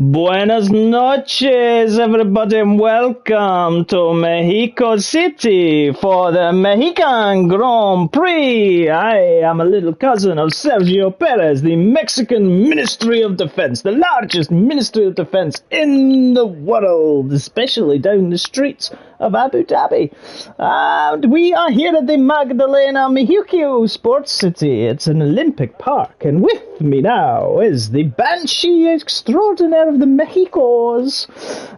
Buenas noches, everybody, and welcome to Mexico City for the Mexican Grand Prix. I am a little cousin of Sergio Perez, the Mexican Ministry of Defense, the largest Ministry of Defense in the world, especially down the streets of Abu Dhabi. And we are here at the Magdalena Mexico Sports City. It's an Olympic park, and with me now is the Banshee extraordinaire of the Mexicos.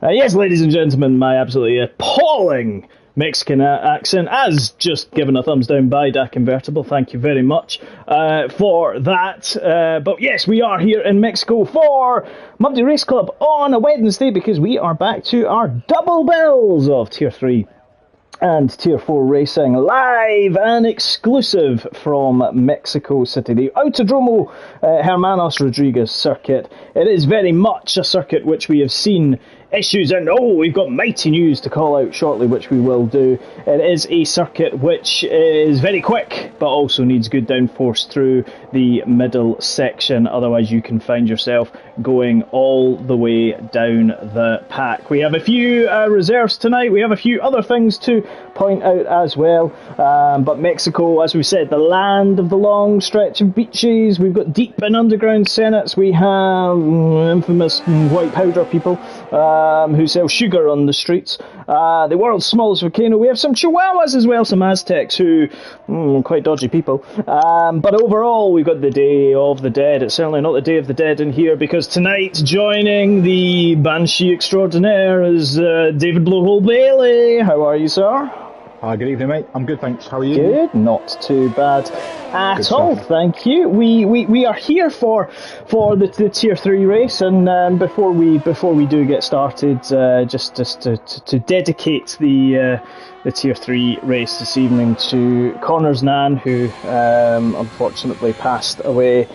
Yes, ladies and gentlemen, my absolutely appalling Mexican accent, as just given a thumbs down by Dak Convertible. Thank you very much for that. But yes, we are here in Mexico for Monday Race Club on a Wednesday because we are back to our double bills of Tier 3 and Tier 4 racing, live and exclusive from Mexico City, the Autodromo Hermanos Rodriguez circuit. It is very much a circuit which we have seen issues, and we've got mighty news to call out shortly, which we will do. It is a circuit which is very quick, but also needs good downforce through the middle section, otherwise you can find yourself going all the way down the pack. We have a few reserves tonight, we have a few other things to point out as well, but Mexico, as we said, the land of the long stretch of beaches. We've got deep and underground senates, we have infamous white powder people who sell sugar on the streets, the world's smallest volcano. We have some chihuahuas as well, some Aztecs who, quite dodgy people, but overall we've got the Day of the Dead. It's certainly not the Day of the Dead in here, because tonight joining the Banshee extraordinaire is David Blowhole Bailey. How are you, sir? Hi, good evening, mate. I'm good, thanks. How are you? Good, not too bad at all, thank you. We are here for the Tier 3 race, and before we do get started, just to dedicate the Tier 3 race this evening to Connor's nan, who unfortunately passed away.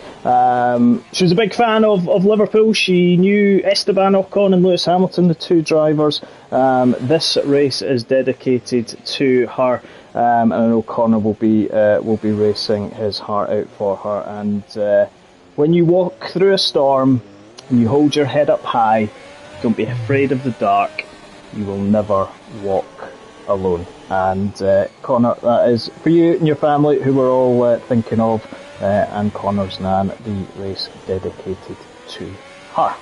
She was a big fan of Liverpool. She knew Esteban Ocon and Lewis Hamilton, the two drivers. This race is dedicated to her, and I know Connor will be racing his heart out for her. And when you walk through a storm and you hold your head up high, don't be afraid of the dark. You will never walk alone. And Connor, that is for you and your family, who we're all thinking of, and Connor's nan, the race dedicated to her.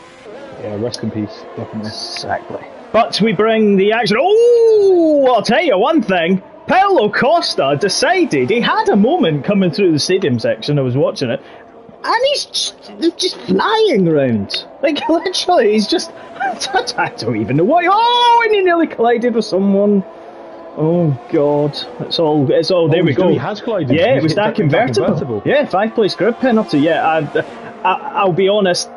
Yeah, rest in peace, definitely. Exactly. But we bring the action. Oh, I'll tell you one thing. Paulo Costa decided, he had a moment coming through the stadium section, I was watching it, and he's just flying around. Like, literally, he's just, I don't even know why. Oh, and he nearly collided with someone. Oh God! It's all. There we go. He has collided. Yeah, it was that convertible. Yeah, 5-place grid penalty. Yeah, I'll be honest.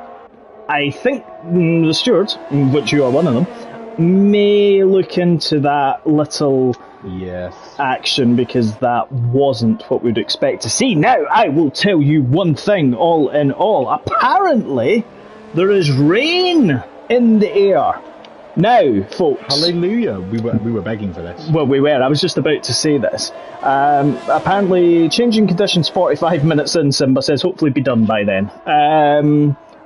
I think the stewards, which you are one of them, may look into that little action, because that wasn't what we'd expect to see. Now, I will tell you one thing. All in all, apparently there is rain in the air. Now, folks. Hallelujah. We were begging for this. Well, we were. I was just about to say this. Apparently, changing conditions 45 minutes in, Simba says, hopefully be done by then. I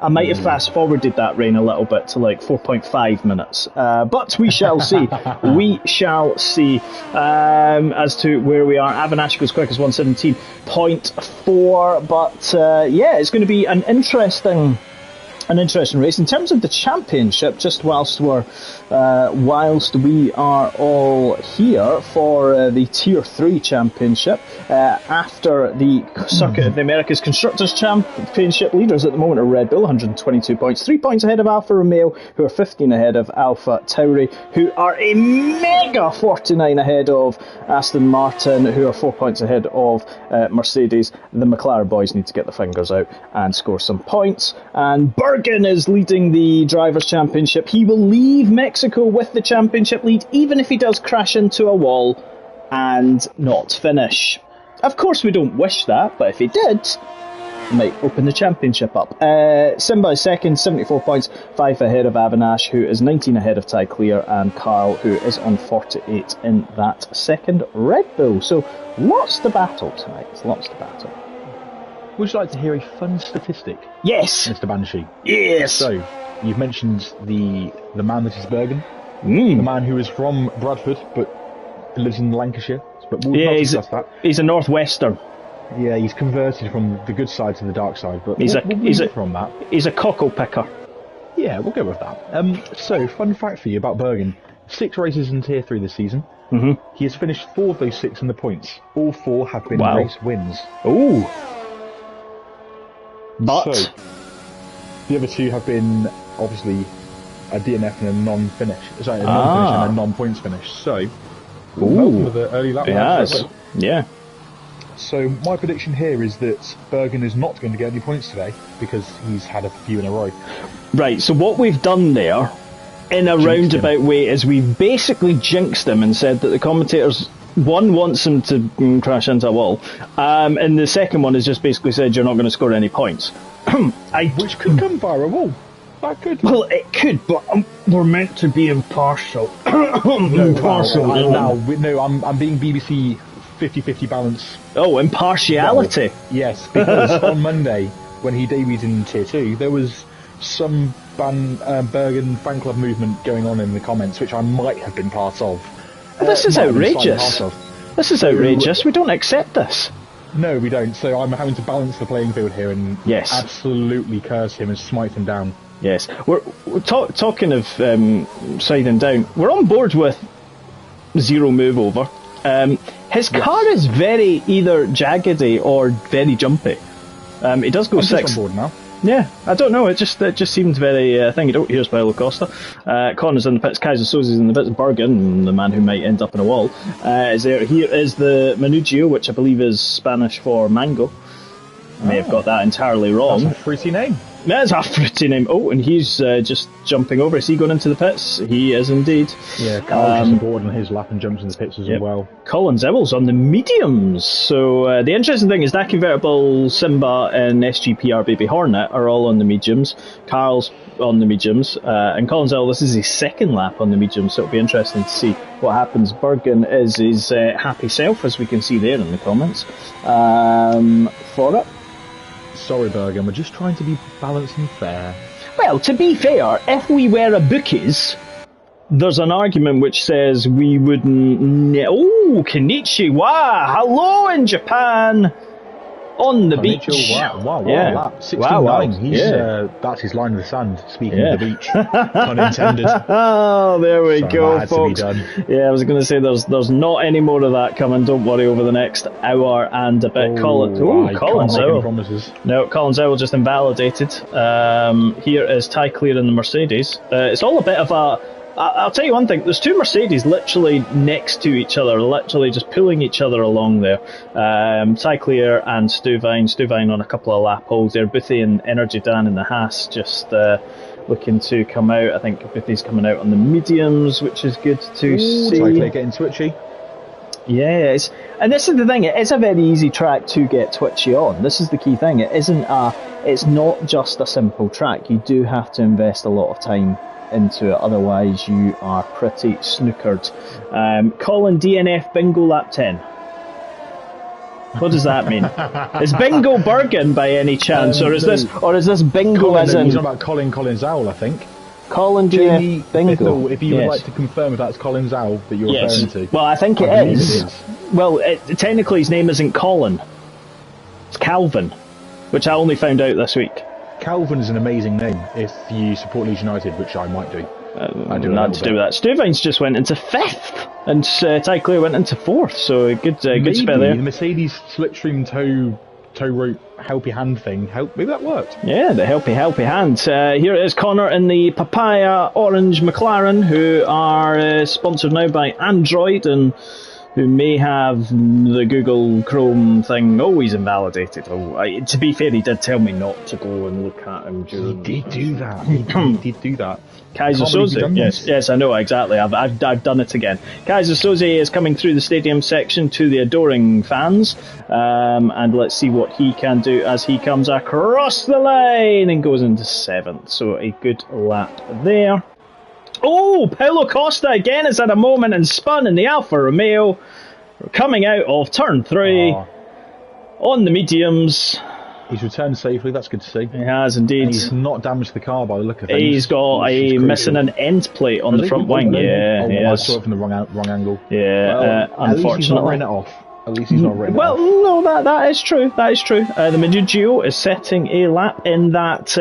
might have fast-forwarded that rain a little bit to like 4.5 minutes. But we shall see. We shall see as to where we are. Avinash goes quick as 117.4. But yeah, it's going to be an interesting race in terms of the championship. Just whilst we are all here for the Tier 3 championship, after the Circuit of the Americas Constructors Championship, leaders at the moment are Red Bull, 122 points, 3 points ahead of Alfa Romeo, who are 15 ahead of Alfa Tauri, who are a mega 49 ahead of Aston Martin, who are 4 points ahead of Mercedes. The McLaren boys need to get their fingers out and score some points. And Bergen is leading the Drivers' Championship. He will leave Mexico with the championship lead, even if he does crash into a wall and not finish. Of course, we don't wish that, but if he did, he might open the championship up. Simba is second, 74 points, 5 ahead of Avinash, who is 19 ahead of Ty Clear, and Carl, who is on 48 in that second Red Bull. So, lots to battle tonight. Lots to battle. would you like to hear a fun statistic, Yes. Mr. Banshee? Yes. So, you've mentioned the man that is Bergen, the man who is from Bradford but lives in Lancashire. But we'll not discuss that. He's a northwestern. Yeah, he's converted from the good side to the dark side, but He's we'll move from that. He's a cockle picker. Yeah, we'll go with that. So, fun fact for you about Bergen: 6 races in Tier 3 this season. He has finished 4 of those 6 in the points. All 4 have been race wins. Ooh. But so, the other 2 have been obviously a DNF and a non-finish. Sorry, a non-finish and a non-points finish. So, welcome to the early lap. Yes. Yeah. So my prediction here is that Bergen is not going to get any points today because he's had a few in a row. Right, so what we've done there, in a roundabout way, is we've basically jinxed him and said that the commentators, one wants him to crash into a wall, and the second one has just basically said you're not going to score any points. Which could come via a wall. That could. Well, it could, but we're meant to be impartial. Impartial. I'm being BBC 50-50 balance. Oh, impartiality. Well, yes, because on Monday, when he debuted in Tier 2, there was some Bergen fan club movement going on in the comments, which I might have been part of. This is outrageous. This is outrageous. We don't accept this. No, we don't. So I'm having to balance the playing field here and absolutely curse him and smite him down. Yes. We're talking of siding down. We're on board with zero move over. His car is very either jaggedy or very jumpy. He does go 6. Just on board now. Yeah, I don't know. It just seemed very thing. Oh, here's Paulo Costa. Connor's in the pits. Kaiser Soze's in the pits. Bergen, the man who might end up in a wall, is there. Here is the Manugio, which I believe is Spanish for mango. May have got that entirely wrong. That's a fruity name. That's a fruity name. Oh, and he's just jumping over. Is he going into the pits? He is indeed. Yeah, Carl's on board on his lap and jumps in the pits as well. Colin Zewell's on the mediums. So the interesting thing is that convertible Simba and SGPR Baby Hornet are all on the mediums. Carl's on the mediums. And Colin Zewell, this is his second lap on the mediums, so it'll be interesting to see what happens. Bergen is his happy self, as we can see there in the comments, for it. Sorry, Bergen, we're just trying to be balanced and fair. Well, to be fair, if we were a bookies, there's an argument which says we wouldn't... Oh, Konnichiwa! Hello in Japan! On the beach. Wow, yeah. 69. That's his line in the sand, speaking of the beach. Pun intended. Oh, there we go, folks. Yeah, I was going to say there's not any more of that coming. Don't worry, over the next hour and a bit. Colin Zewell. No, Colin Zewell just invalidated. Here is Ty Clear in the Mercedes. It's all a bit of a... I'll tell you one thing, there's 2 Mercedes literally next to each other, literally just pulling each other along there. Ty Clear and Stuvine on a couple of lap holes there. Boothie and Energy Dan in the Haas just looking to come out. I think Boothie's coming out on the mediums, which is good to see. Ty Clear getting twitchy. Yes, and this is the thing, it is a very easy track to get twitchy on. This is the key thing, it's not just a simple track. You do have to invest a lot of time into it, otherwise you are pretty snookered. Colin DNF bingo lap 10. What does that mean? Is bingo Bergen by any chance, or is this bingo Colin, as in? He's on about Colin Zowell, I think. Colin DNF bingo. If you would like to confirm if that's Colin Zowell that you're referring to. Well, I think it is. Well, technically his name isn't Colin. It's Calvin, which I only found out this week. Calvin is an amazing name if you support Leeds United, which I might do. I do not to do that. Stuvine's just went into 5th, and Ty Clear went into 4th, so good spell there. The Mercedes slipstream tow rope helpy hand thing, maybe that worked. Yeah, the helpy hand. Here is Connor in the Papaya Orange McLaren, who are sponsored now by Android, and who may have the Google Chrome thing. Oh, he's invalidated. To be fair, he did tell me not to go and look at him during... He did do that. He did do that. Kaiser Soze, yes, I know, exactly. I've done it again. Kaiser Soze is coming through the stadium section to the adoring fans, and let's see what he can do as he comes across the line and goes into 7th. So a good lap there. Oh, Paulo Costa again has had a moment and spun in the Alfa Romeo. We're coming out of turn 3 on the mediums. He's returned safely. That's good to see. He has indeed. And he's not damaged the car by the look of things. He's got a missing an end plate on the front wing. Yeah, I saw it from the wrong angle. Yeah, well, unfortunately. At least he's not written it off. At least he's not written it off. Well, no, that is true. That is true. The Minugio is setting a lap in that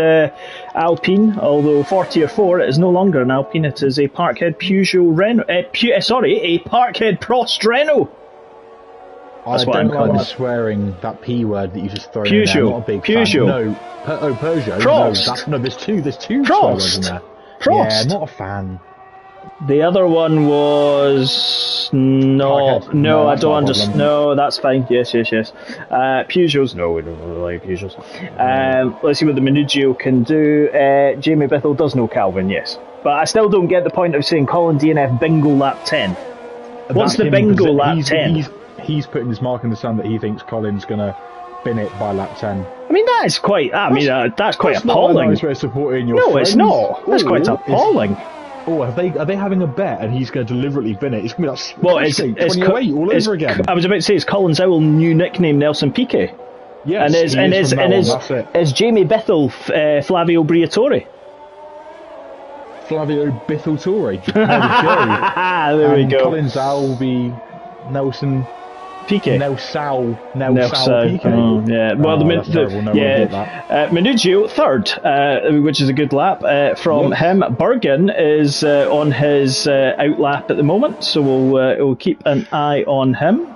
Alpine, although 40 or 4, it is no longer an Alpine. It is a Parkhead Peugeot Renault. A Parkhead Prost Renault. That's I don't like the swearing, that P word that you just throw Peugeot. in there. Not a big Peugeot. Fan. No. Peugeot. Prost. No, there's two swear Prost. words in there. Prost. Yeah, not a fan. The other one was no, I don't understand. No, that's fine. Yes. Peugeots. No, we don't really like Peugeots. Let's see what the Minugio can do. Jamie Bithell does know Calvin, yes, but I still don't get the point of saying Colin DNF bingo lap 10. What's the bingo lap 10? He's putting his mark in the sand that he thinks Colin's gonna bin it by lap 10. I mean, that is quite. That's quite that's appalling. Not a nice way of supporting your no, friends. It's not. That's quite appalling. Are they having a bet and he's going to deliberately bin it? It's going to be like, well, it's 2008 all over again. I was about to say, it's Colin's owl new nickname, Nelson Piquet. Yes, and is Jamie Bithell Flavio Briatore? Flavio Bithell-Torre. There we go. Colin's owl will be Nelson Piquet. Nelsal Piquet. Yeah. Well, Minugio third, which is a good lap from him. Bergen is on his out lap at the moment, so we'll keep an eye on him.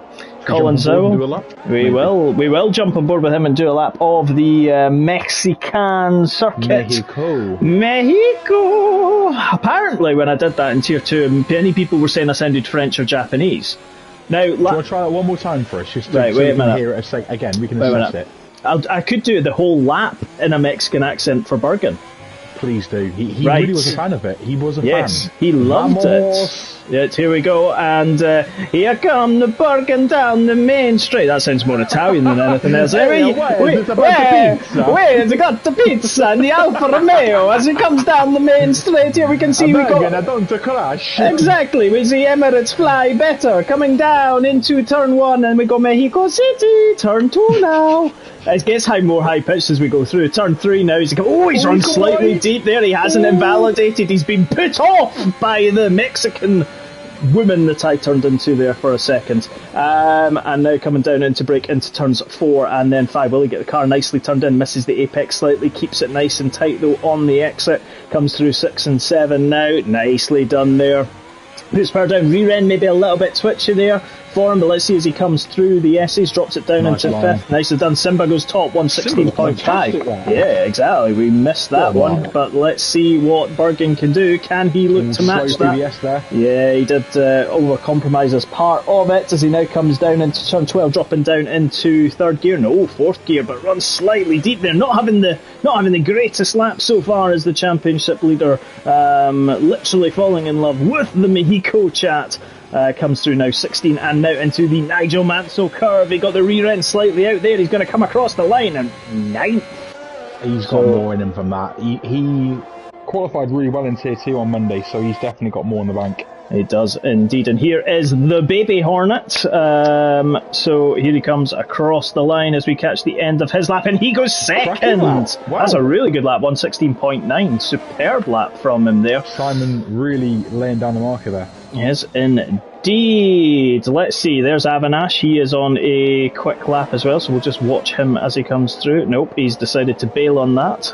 Colin Zowell. We will jump on board with him and do a lap of the Mexican circuit. Mexico. Apparently, when I did that in Tier 2, many people were saying I sounded French or Japanese. Now, do you want to try that one more time for us? Just wait a minute. Hear it again, we can assess it. I could do the whole lap in a Mexican accent for Bergen. Please do. He really was a fan of it. He was a fan. Yes, he loved it. Yes, here we go. And here come the Bergen down the main street. That sounds more Italian than anything else. Wait, they got the pizza and the Alfa Romeo as it comes down the main street. Here we can see I don't crash. Exactly. We see Emirates fly better coming down into turn 1 and we go Mexico City. Turn 2 now. It gets more high pitched as we go through. Turn 3 now. He's run slightly deep there. He hasn't invalidated. He's been put off by the Mexican woman that I turned into there for a second. And now coming down into break into turns 4 and then 5. Will he get the car nicely turned in? Misses the apex slightly. Keeps it nice and tight though on the exit. Comes through 6 and 7 now. Nicely done there. Puts power down. Rear end maybe a little bit twitchy there for him, but let's see as he comes through the S's, drops it down into 5th. Nicely done. Simba goes top, 116.5. Yeah, exactly. We missed that one, but let's see what Bergen can do. Can he look to match that? Yeah, he did over-compromise as part of it as he now comes down into turn 12, dropping down into 3rd gear. No, 4th gear, but runs slightly deep there. Not having the greatest lap so far as the championship leader. Literally falling in love with the Mexico chat. Comes through now 16 and now into the Nigel Mansell curve. He got the rear end slightly out there. He's going to come across the line and 9th. He's got more in him from that. He qualified really well in Tier 2 on Monday, so he's definitely got more in the bank. He does indeed. And here is the baby Hornet. So here he comes across the line as we catch the end of his lap and he goes second. Wow. That's a really good lap, 116.9. Superb lap from him there. Simon really laying down the marker there. Yes, indeed. Let's see, there's Avinash. He is on a quick lap as well, so we'll just watch him as he comes through. Nope, he's decided to bail on that.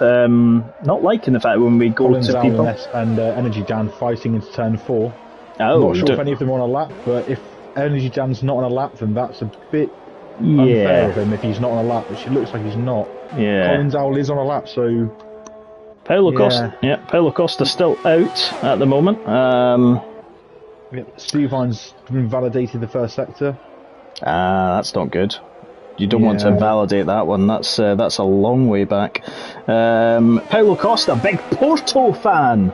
Not liking the fact when we go Collins to people. And Energy Jan fighting into turn 4. Oh, not sure if any of them are on a lap, but if Energy Jan's not on a lap, then that's a bit unfair of him if he's not on a lap, which it looks like he's not. Yeah. Collins Owl is on a lap, so... Paulo Costa still out at the moment. Stuvine's been validated the first sector. That's not good. You don't want to invalidate that one. That's a long way back. Paulo Costa, big Porto fan.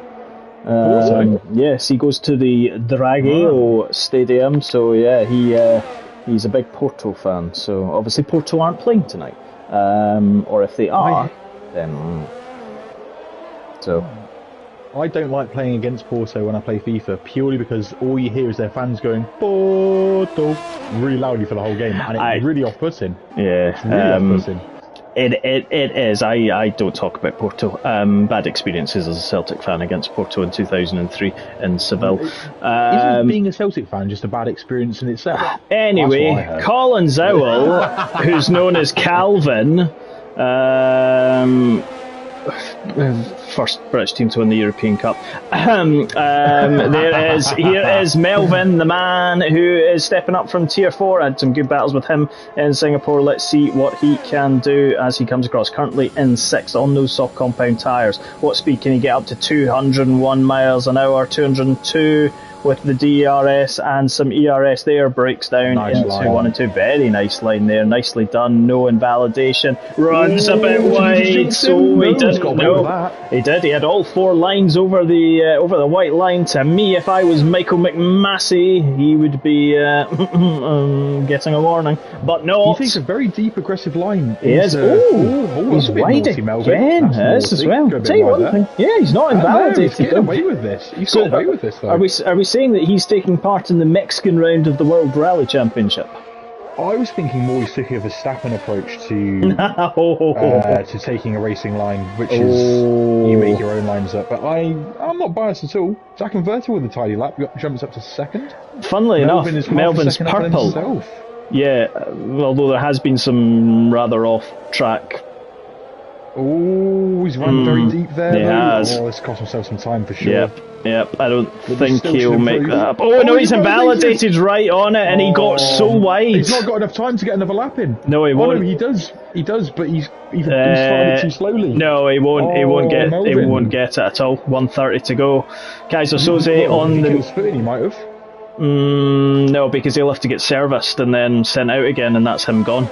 Yes, he goes to the Dragao Stadium, so yeah, he's a big Porto fan. So obviously Porto aren't playing tonight, or if they are, then so. I don't like playing against Porto when I play FIFA, purely because all you hear is their fans going Porto really loudly for the whole game, and it's really off-putting. Yeah, it's really off-putting. It is. I don't talk about Porto. Bad experiences as a Celtic fan against Porto in 2003 in Seville. Isn't being a Celtic fan just a bad experience in itself? Anyway, Colin Zowell, who's known as Calvin, first British team to win the European Cup. Here is Melvin, the man who is stepping up from Tier 4. I had some good battles with him in Singapore. Let's see what he can do as he comes across. Currently in 6th on those soft compound tyres. What speed can he get up to? 201 miles an hour, 202 with the DRS and some ERS there. Breaks down into 1 and 2. Very nice line there. Nicely done. No invalidation. Runs a bit wide. So he did. He did. He had all 4 lines over the white line. To me, if I was Michael McMassey, he would be getting a warning. But no. He takes a very deep, aggressive line. He is. He's wide again. This as well. Tell you one thing. Yeah, he's not invalidated. He's getting away with this. He's got away with this, though. Are we saying that he's taking part in the Mexican round of the World Rally Championship? I was thinking more he's taking a Verstappen approach to taking a racing line, which is you make your own lines up. But I'm not biased at all. Jack and Vettel with a tidy lap jumps up to 2nd. Funnily enough, Melvin's purple. Yeah, although there has been some rather off-track. Oh, he's run very deep there. He has. Oh, it's cost himself some time for sure. Yep. I don't think he'll make that up. Oh no, he's invalidated right on it, and he got so wide. He's not got enough time to get another lap in. No, he won't. No, he does, but he's started too slowly. No, he won't. He won't get. Melvin. He won't get it at all. 1:30 to go. Kaiser Soze on the. He might have. No, because he'll have to get serviced and then sent out again, and that's him gone.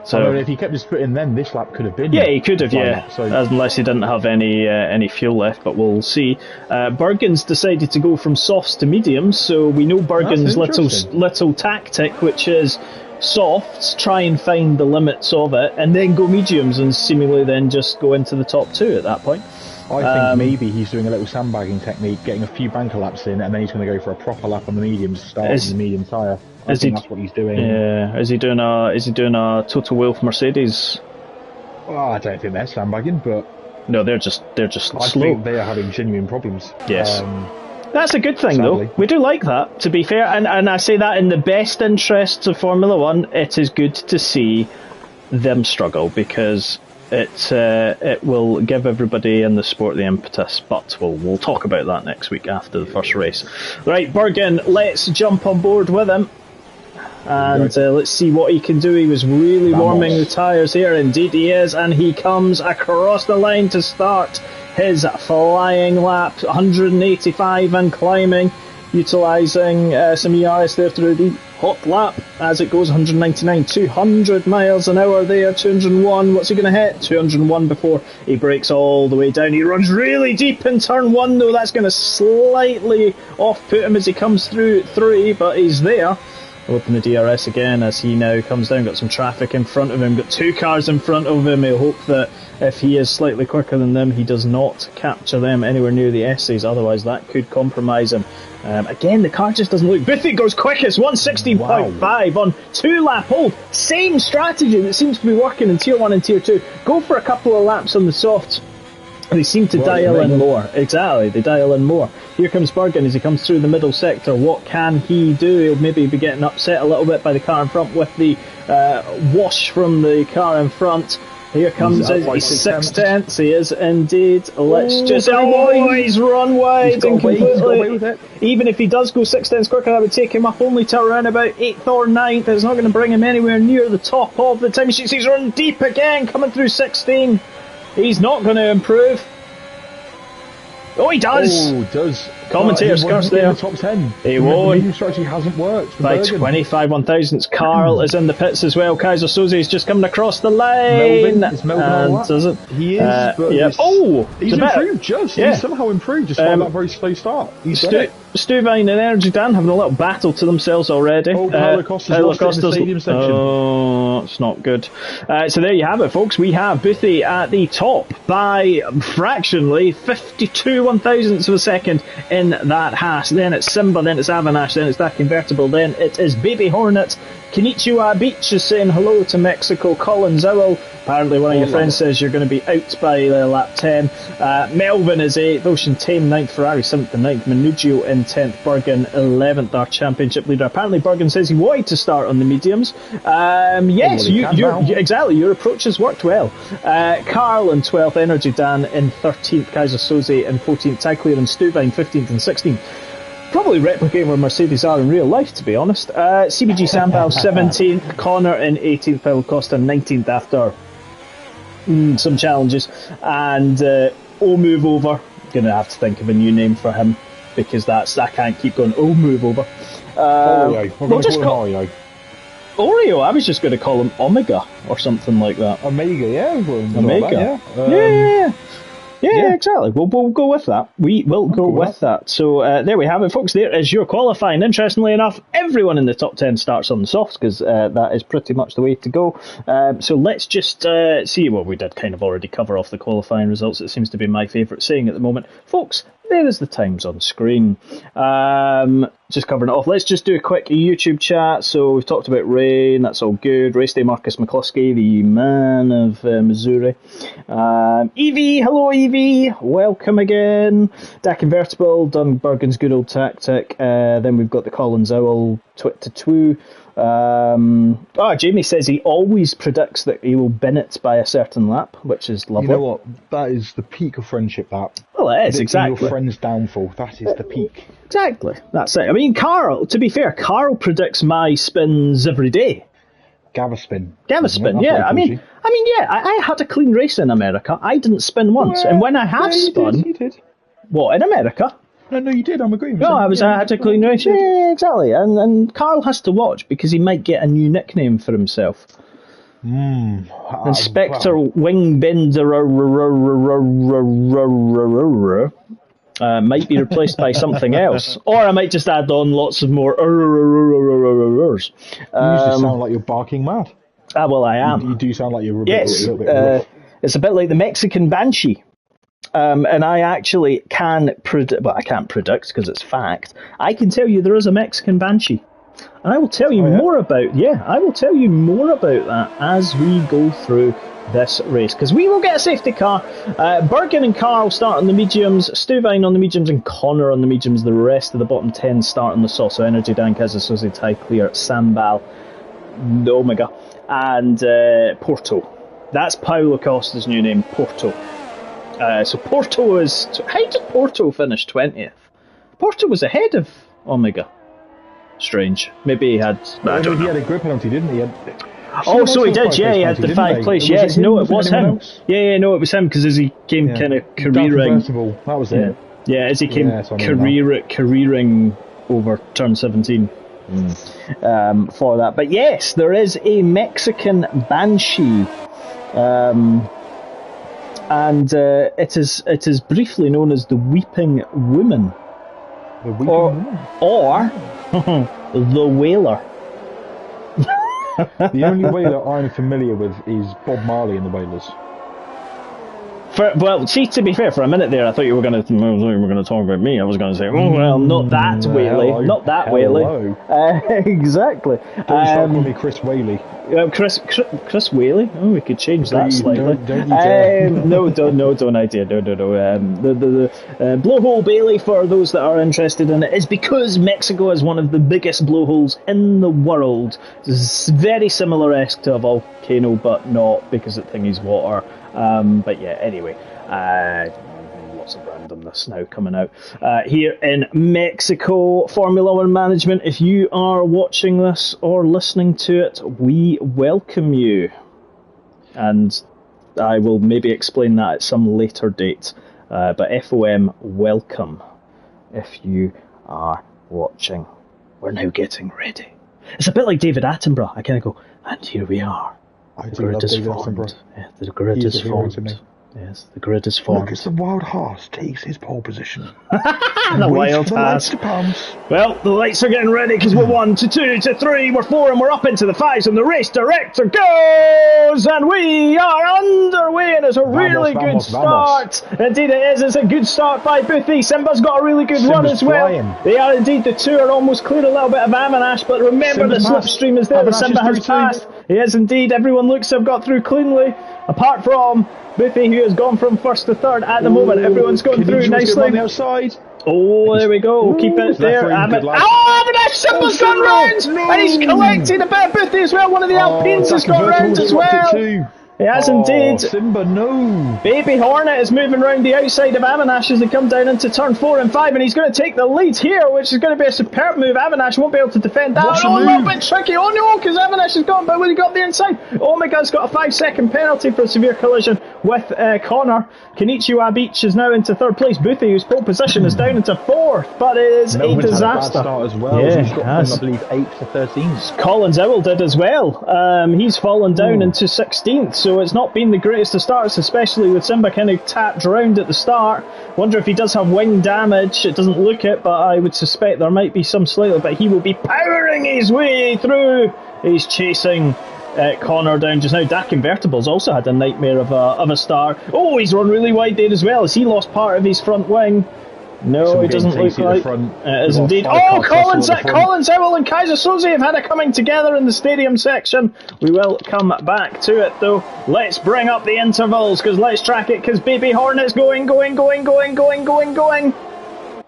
So if he kept his foot in, then this lap could have been. Yeah, he could have. Unless he didn't have any fuel left, but we'll see. Bergen's decided to go from softs to mediums, so we know Bergen's little tactic, which is softs, try and find the limits of it, and then go mediums, and seemingly then just go into the top 2 at that point. I think maybe he's doing a little sandbagging technique, getting a few banker laps in, and then he's going to go for a proper lap on the mediums, start on the medium tyre. I think that's what he's doing. Yeah, is he doing a Total Wolff Mercedes? Well, I don't think they're sandbagging, but no, they're just slow. I think they are having genuine problems. Yes. That's a good thing, sadly. Though. We do like that, to be fair, and I say that in the best interests of Formula One. It is good to see them struggle, because it will give everybody in the sport the impetus, but we'll talk about that next week after the first race. Right, Bergen, let's jump on board with him. And let's see what he can do. He was really warming the tyres here. Indeed he is, and he comes across the line to start his flying lap. 185 and climbing, utilising some ERS there through the hot lap as it goes. 199, 200 miles an hour there. 201, what's he going to hit? 201 before he breaks all the way down. He runs really deep in turn 1 though. That's going to slightly off-put him as he comes through 3, but he's there. Open the DRS again as he now comes down. Got some traffic in front of him, got 2 cars in front of him. He'll hope that if he is slightly quicker than them, he does not capture them anywhere near the S's, otherwise that could compromise him. Again, the car just doesn't look. Boothie goes quickest, 116.5 on 2-lap hold. Same strategy that seems to be working in Tier 1 and Tier 2. Go for a couple of laps on the softs. They seem to dial in more. Exactly, they dial in more. Here comes Bergen as he comes through the middle sector. What can he do? He'll maybe be getting upset a little bit by the car in front with the wash from the car in front. Here comes he's 6 tenths. He is indeed. Let's just. He's run wide and completely. Even if he does go 6 tenths quicker, I would take him up only to around about 8th or 9th. It's not going to bring him anywhere near the top of the time sheets. He's run deep again, coming through 16. He's not going to improve. Oh, he does! Oh, does. Commentator's curse there. In the top 10. He won't. The medium strategy hasn't worked. By 25 1,000ths. Carl is in the pits as well. Kaiser Soze is just coming across the line. Is Melvin all does it? He is. But yep. He's improved just. Yeah. He's somehow improved despite that very slow start. Stuvine and Energy Dan having a little battle to themselves already. Oh, Paulo Costa's lost in the stadium section. Oh, it's not good. So there you have it, folks. We have Boothie at the top by fractionally 52 1,000ths of a second in that Haas. Then it's Simba, then it's Avanash, then it's that convertible, then it is Baby Hornet Konnichiwa Beach is saying hello to Mexico. Colin Zowell, apparently one of your friends says you're going to be out by lap 10. Melvin is 8th, Ocean Tame 9th, Ferrari 7th and 9th, Manugio in 10th, Bergen 11th, our championship leader. Apparently Bergen says he wanted to start on the mediums. Yes, exactly, your approach has worked well. Carl in 12th, Energy Dan in 13th, Kaiser Soze in 14th, Tagclear and Stuvine 15th and 16th. Probably replicating where Mercedes are in real life, to be honest. CBG Sambal 17th, Connor in 18th, Paulo Costa 19th after some challenges. And Move Over, gonna have to think of a new name for him because I can't keep going. Move Over. Oreo. We're going to call him Oreo. Oreo. I was just going to call him Omega or something like that. Omega, yeah. Omega. Like that, Yeah, exactly. We'll go with that. We will go with that. So there we have it, folks. There is your qualifying. Interestingly enough, everyone in the top 10 starts on the softs because that is pretty much the way to go. So let's just see. Well, we did kind of already cover off the qualifying results. It seems to be my favourite saying at the moment. Folks, there is the times on screen. Just covering it off. Let's just do a quick YouTube chat. So we've talked about rain. That's all good. Race day Marcus McCluskey, the man of Missouri. Evie, hello Evie. Welcome again. Dak Convertible, done Bergen's good old tactic. Then we've got the Colin Zowell twit to two. Jamie says he always predicts that he will bin it by a certain lap, which is lovely. You know what? That is the peak of friendship, that. Well, it is, exactly. Your friend's downfall. That is the peak. Exactly. That's it. I mean, Carl, to be fair, Carl predicts my spins every day. Gavaspin, yeah. I mean, I had a clean race in America. I didn't spin once. And when I have spun... You did. What, in America? No, you did. I'm agreeing with you. I had a clean race. Yeah, exactly. And Carl has to watch because he might get a new nickname for himself. Inspector Wingbender might be replaced by something else. Or I might just add on lots of more You just sound like you're barking mad. Well, I am. You do sound like you're a little bit rough. It's a bit like the Mexican Banshee. And I actually can predict, I can't predict because it's fact. I can tell you there is a Mexican Banshee. And I will tell you more about that as we go through this race, because we will get a safety car. Bergen and Carl start on the mediums, Stuvine on the mediums and Connor on the mediums. The rest of the bottom 10 start on the soft. So Energy, Dan, Kazasose, Ty Clear, Sambal, Omega and Porto. That's Paulo Costa's new name, Porto. So Porto is... How did Porto finish 20th? Porto was ahead of Omega. Strange. Maybe he had... I don't know. He had a grid penalty, didn't he? So he did, yeah, he had the 5th place. Yes, no, it was him. Yeah, no, it was him, because as he came kind of careering... That was it. Yeah, as he came careering over turn 17 for that. But yes, there is a Mexican Banshee. And it is briefly known as the Weeping Woman. The Weeping Woman? Or the Wailer. The only Wailer I'm familiar with is Bob Marley and the Wailers. To be fair, for a minute there, I thought you were going to talk about me. I was going to say, not that Whaley, not that Whaley. Exactly. Don't start calling me Chris Whaley. Chris Whaley? Oh, we could change that slightly. Don't you dare. No idea. No. The blowhole Bailey, for those that are interested in it, is because Mexico is one of the biggest blowholes in the world. It's very similar-esque to a volcano, but not because the thing is water. But yeah, anyway, lots of randomness now coming out here in Mexico. Formula One management, if you are watching this or listening to it, we welcome you. And I will maybe explain that at some later date. But FOM, welcome if you are watching. We're now getting ready. It's a bit like David Attenborough. I kind of go, and here we are. I do love David Attenborough. Yeah, the grid is formed. Yes, the grid is formed. Look, it's the wild horse takes his pole position. The wild horse. Well, the lights are getting ready because we're 1 to 2 to 3, we're 4, and we're up into the 5s, and the race director goes, and we are underway, and it's a really good start. Indeed it is. It's a good start by Boothie. Simba's got a really good run as well. Flying. They are indeed. The two are almost clear. A little bit of Avanash, but remember the slipstream is there. Simba has passed. He is indeed. Everyone looks to have got through cleanly, apart from Boothie, who has gone from first to third at the moment. Everyone's going through nicely. On the outside. Oh, there we go. Keep it there. Avanash Simba's gone round, and he's collected a bit of Boothie as well. One of the Alpines has gone round as well. He has indeed. Simba, no. Baby Hornet is moving around the outside of Avanash as they come down into turn 4 and 5, and he's going to take the lead here, which is going to be a superb move. Avanash won't be able to defend that. A little bit tricky. Oh no, because Avanash has gone, but when he got the inside, Omega's got a 5-second penalty for a severe collision with Connor. Kenichiwa Beach is now into 3rd place. Boothie, whose pole position, is down into 4th, but it is a disaster. Had a bad start as well. Yeah, he's dropped from, I believe, 8th to 13th. Collins Owl did as well. He's fallen down into 16th, so it's not been the greatest of starts, especially with Simba kind of tapped round at the start. Wonder if he does have wing damage. It doesn't look it, but I would suspect there might be some slightly, but he will be powering his way through. He's chasing Connor down just now. Dak Invertible's also had a nightmare of a start. Oh, he's run really wide there as well. Has he lost part of his front wing? No, he doesn't look like it is indeed. Oh, Collins Owl and Kaiser Soze have had a coming together in the stadium section. We will come back to it though. Let's bring up the intervals, because let's track it, because Baby Hornet's going.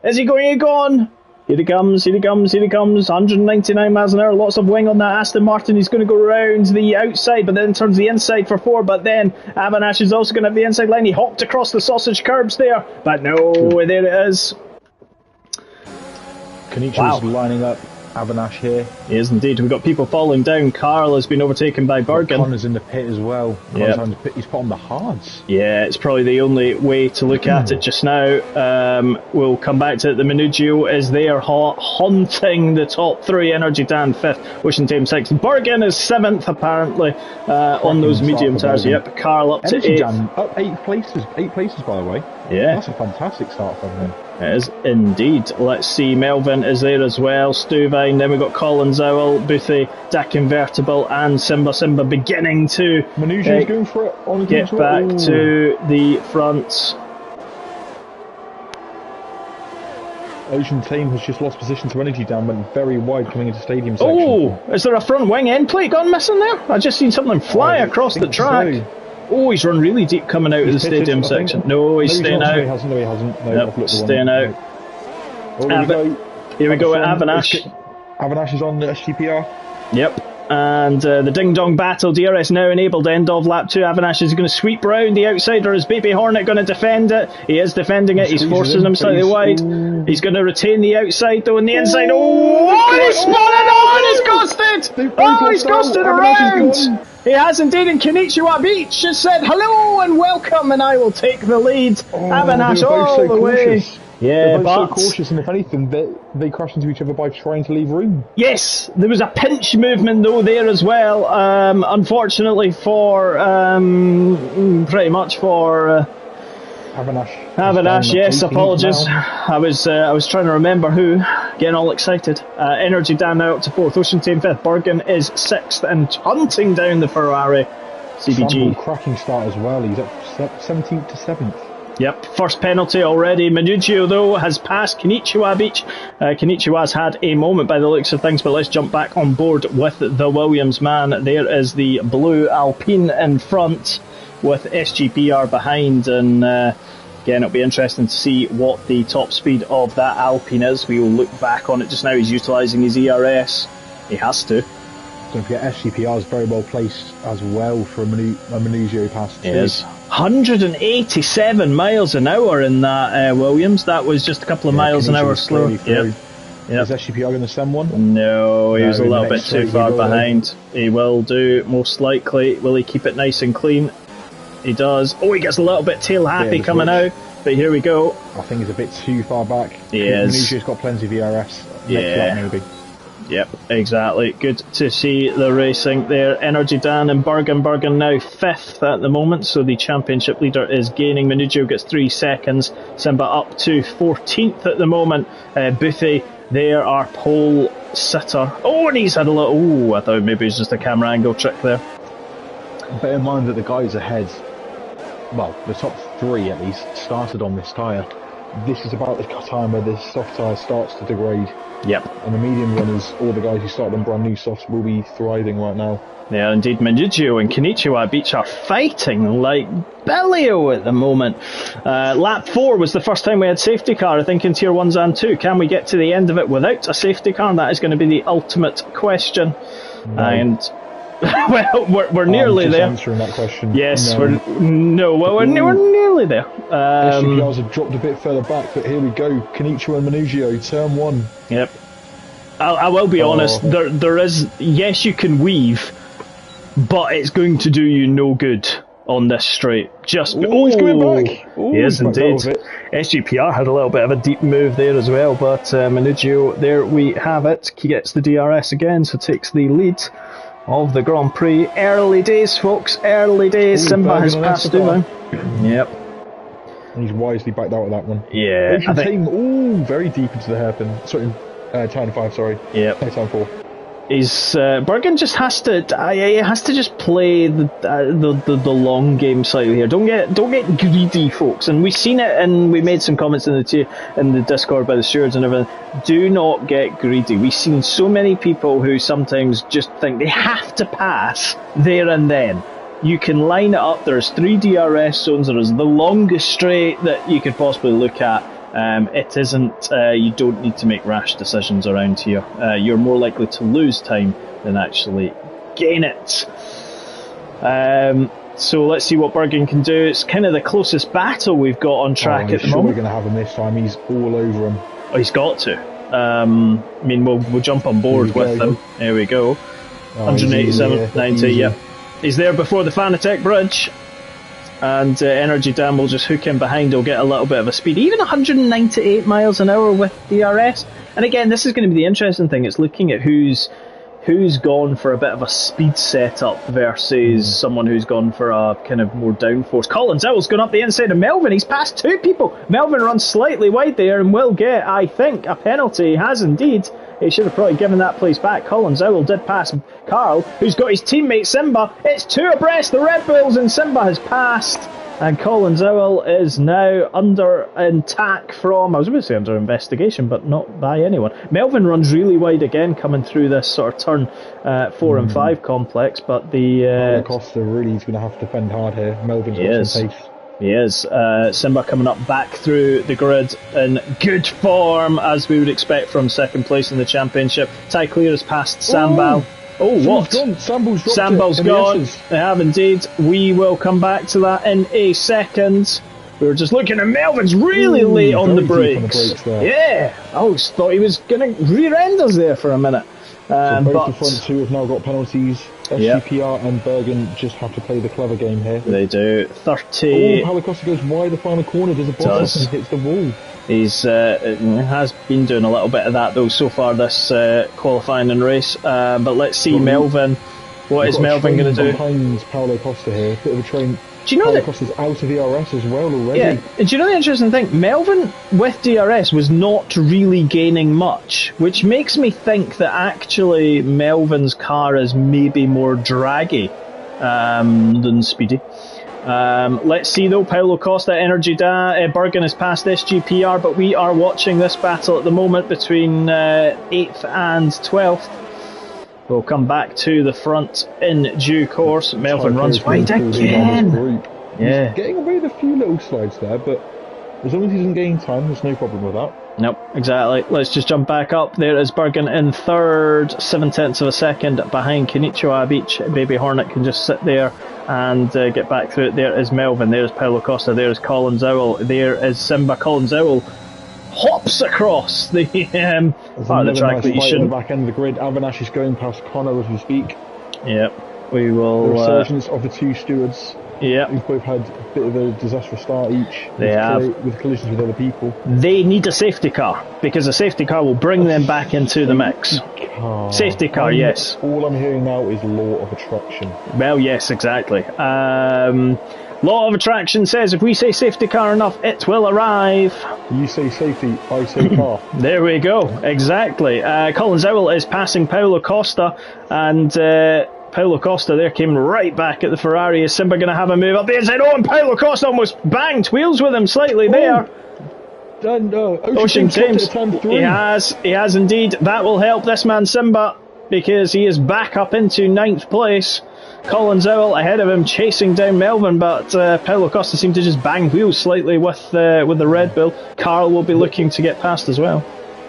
Is he going? Gone? Here he comes. 199 miles an hour, lots of wing on that Aston Martin. He's going to go around the outside, but then turns the inside for 4. But then Avanash is also going to have the inside line. He hopped across the sausage curbs there, but no, there it is. Kenichi's lining up Avanash here. He is indeed. We've got people falling down. Carl has been overtaken by Bergen. Connor's in the pit as well. He's put on the hards. Yeah, it's probably the only way to look at it just now. We'll come back to it. The Minugio is there haunting the top 3. Energy Dan 5th, Ocean Tame 6th. Bergen is 7th apparently on those medium tires. Yep, Carl up to 8th. Dan up 8 places. 8 places by the way. Yeah. That's a fantastic start from him. It is indeed. Let's see, Melvin is there as well, Stuvine, then we've got Collins Owl, Boothie, Dak Invertible and Simba beginning to going for it get back to the front. Ocean Tame has just lost position to Energy Dan, went very wide coming into stadium section. Oh, is there a front wing end plate gone missing there? I just seen something fly across the track. So. Oh, he's run really deep coming out of the stadium section. No, he's staying out. No, he hasn't. No, nope, staying out. Oh, here we go with Avanash. Avanash is on the SGPR. Yep. And the Ding Dong Battle, DRS now enabled, end of lap 2. Avanash is going to sweep round the outside, or is Baby Hornet going to defend it? He is defending it, he's forcing him slightly wide. He's going to retain the outside though, and the inside. Oh, he's spun it on! He's ghosted! Oh, he's ghosted around! He has indeed, and Kenichiwa Beach just said hello and welcome, and I will take the lead. Avanash all the way. Yeah, they're both so cautious, and if anything, they crash into each other by trying to leave room. Yes, there was a pinch movement though there as well. Unfortunately for pretty much for Avanash. Yes, apologies. I was trying to remember who. Getting all excited. Energy Dan now up to 4th. Ocean Tame 5th. Bergen is 6th and hunting down the Ferrari CBG. Sample cracking start as well. He's up 17th to 7th. Yep, first penalty already. Minugio, though, has passed Kenichiwa Beach. Kenichiwa's had a moment by the looks of things, but let's jump back on board with the Williams man. There is the blue Alpine in front with SGPR behind, and again, it'll be interesting to see what the top speed of that Alpine is. We will look back on it just now. He's utilising his ERS. He has to. Don't forget, SGPR is very well placed as well for a Minugio pass. It is. 187 miles an hour in that Williams. That was just a couple of miles an hour slower. Yep. Is SGPR going to send one? No, he was a little bit too far behind. He will do, most likely. Will he keep it nice and clean? He does. Oh, he gets a little bit tail happy coming out. But here we go. I think he's a bit too far back. He is. Minugio's got plenty of ERS. Yeah. Maybe. Yep, exactly. Good to see the racing there. Energy Dan and Bergen. Bergen now 5th at the moment, so the championship leader is gaining. Manugio gets 3 seconds. Simba up to 14th at the moment. Boothie there, our pole sitter. Oh, and he's had a little... Oh, I thought maybe it was just a camera angle trick there. Bear in mind that the guys ahead, well, the top 3 at least, started on this tyre. This is about the time where this soft tyre starts to degrade. Yep. And the medium runners, all the guys who started on brand new softs, will be thriving right now. Yeah, indeed. Manugio and Konichiwa Beach are fighting like Bellio at the moment. Lap 4 was the first time we had safety car, I think, in Tier 1s and 2. Can we get to the end of it without a safety car? That is going to be the ultimate question. No. And... well, we're nearly there. Answering that question. Yes, no. we're nearly there. SGPRs have dropped a bit further back, but here we go. Konichiwa and Manugio, turn 1. Yep. I will be honest. There is, yes, you can weave, but it's going to do you no good on this straight. Just he's coming back. Yes, indeed. SGPR had a little bit of a deep move there as well, but Manugio, there we have it. He gets the DRS again, so takes the lead of the Grand Prix. Early days, folks, early days. Simba has passed through. Yep. He's wisely backed out of that one. Yeah. Very deep into the hairpin. Sorry, turn 5, sorry. Yep. Turn 4. Bergen just has to just play the long game slightly here. Don't get greedy, folks. And we've seen it, and we made some comments in the Discord by the stewards and everything. Do not get greedy. We've seen so many people who sometimes just think they have to pass there and then. You can line it up. There's 3 DRS zones. There is the longest straight that you could possibly look at. It isn't, you don't need to make rash decisions around here. You're more likely to lose time than actually gain it. So let's see what Bergen can do. It's kind of the closest battle we've got on track at the moment. We're going to have him this time. He's all over him. Oh, he's got to. I mean, we'll jump on board with him. There we go. 187, 90, yeah. He's there before the Fanatec Bridge. And Energy Dam will just hook in behind. He'll get a little bit of a speed. Even 198 miles an hour with DRS. And again, this is going to be the interesting thing. It's looking at who's gone for a bit of a speed setup versus someone who's gone for a kind of more downforce. Colin Zowell's gone up the inside of Melvin. He's passed 2 people. Melvin runs slightly wide there and will get, I think, a penalty. He has indeed. He should have probably given that place back. Colin Zowell did pass Carl, who's got his teammate Simba. It's 2 abreast. The Red Bulls, and Simba has passed. And Colin Zowell is now under attack from, I was going to say under investigation, but not by anyone. Melvin runs really wide again, coming through this sort of turn 4 and 5 complex, but the... Costa really is going to have to defend hard here. Melvin's got some pace. He is. Simba coming up back through the grid in good form, as we would expect from second place in the championship. Ty Clear has passed Sambal. Oh, what? Sambal's gone. They have indeed. We will come back to that in a second. We were just looking at Melvin's really late on the brakes. Yeah. I always thought he was going to rear end us there for a minute. So both the front 2 have now got penalties. SGPR and Bergen just have to play the clever game here. They do. 30. Oh, Paulo Costa goes wide the final corner, does a boss and hits the wall. He's has been doing a little bit of that though so far this qualifying and race. But let's see Melvin. What is Melvin going to do? Behind Paulo Costa here, bit of a train. Do you know Paulo that Costa's out of DRS as well already? Yeah. And do you know the interesting thing? Melvin with DRS was not really gaining much, which makes me think that actually Melvin's car is maybe more draggy than speedy. Let's see though, Paulo Costa, Energy Bergen has passed SGPR, but we are watching this battle at the moment between 8th and 12th. We'll come back to the front in due course. Melvin runs wide again. Yeah. He's getting away with a few little slides there, but as long as he doesn't gain time, there's no problem with that. Nope, exactly. Let's just jump back up. There is Bergen in 3rd, 7/10 of a second behind Konichiwa Beach. Baby Hornet can just sit there and get back through it. There is Melvin. There's Paulo Costa. There's Colin Zowell. There is Simba. Colin Zowell hops across the part of the track that you shouldn't. The back end of the grid. Avinash is going past Connor as we speak. Yep. We will... The resurgence of the two stewards. Yeah. Who've both had a bit of a disastrous start each. With collisions with other people. They need a safety car, because a safety car will bring them back into the mix. Safety car, yes. All I'm hearing now is law of attraction. Well, yes, exactly. Law of attraction says if we say safety car enough, it will arrive. You say safety, I say car. There we go, exactly. Colin Zowell is passing Paulo Costa, and Paulo Costa there came right back at the Ferrari. Is Simba going to have a move up the inside? Oh, and Paulo Costa almost banged wheels with him slightly there. And Ocean James, he has indeed. That will help this man Simba, because he is back up into 9th place. Colin Zowell ahead of him, chasing down Melvin, but Paulo Costa seemed to just bang wheels slightly with the Red Bull. Carl will be looking to get past as well.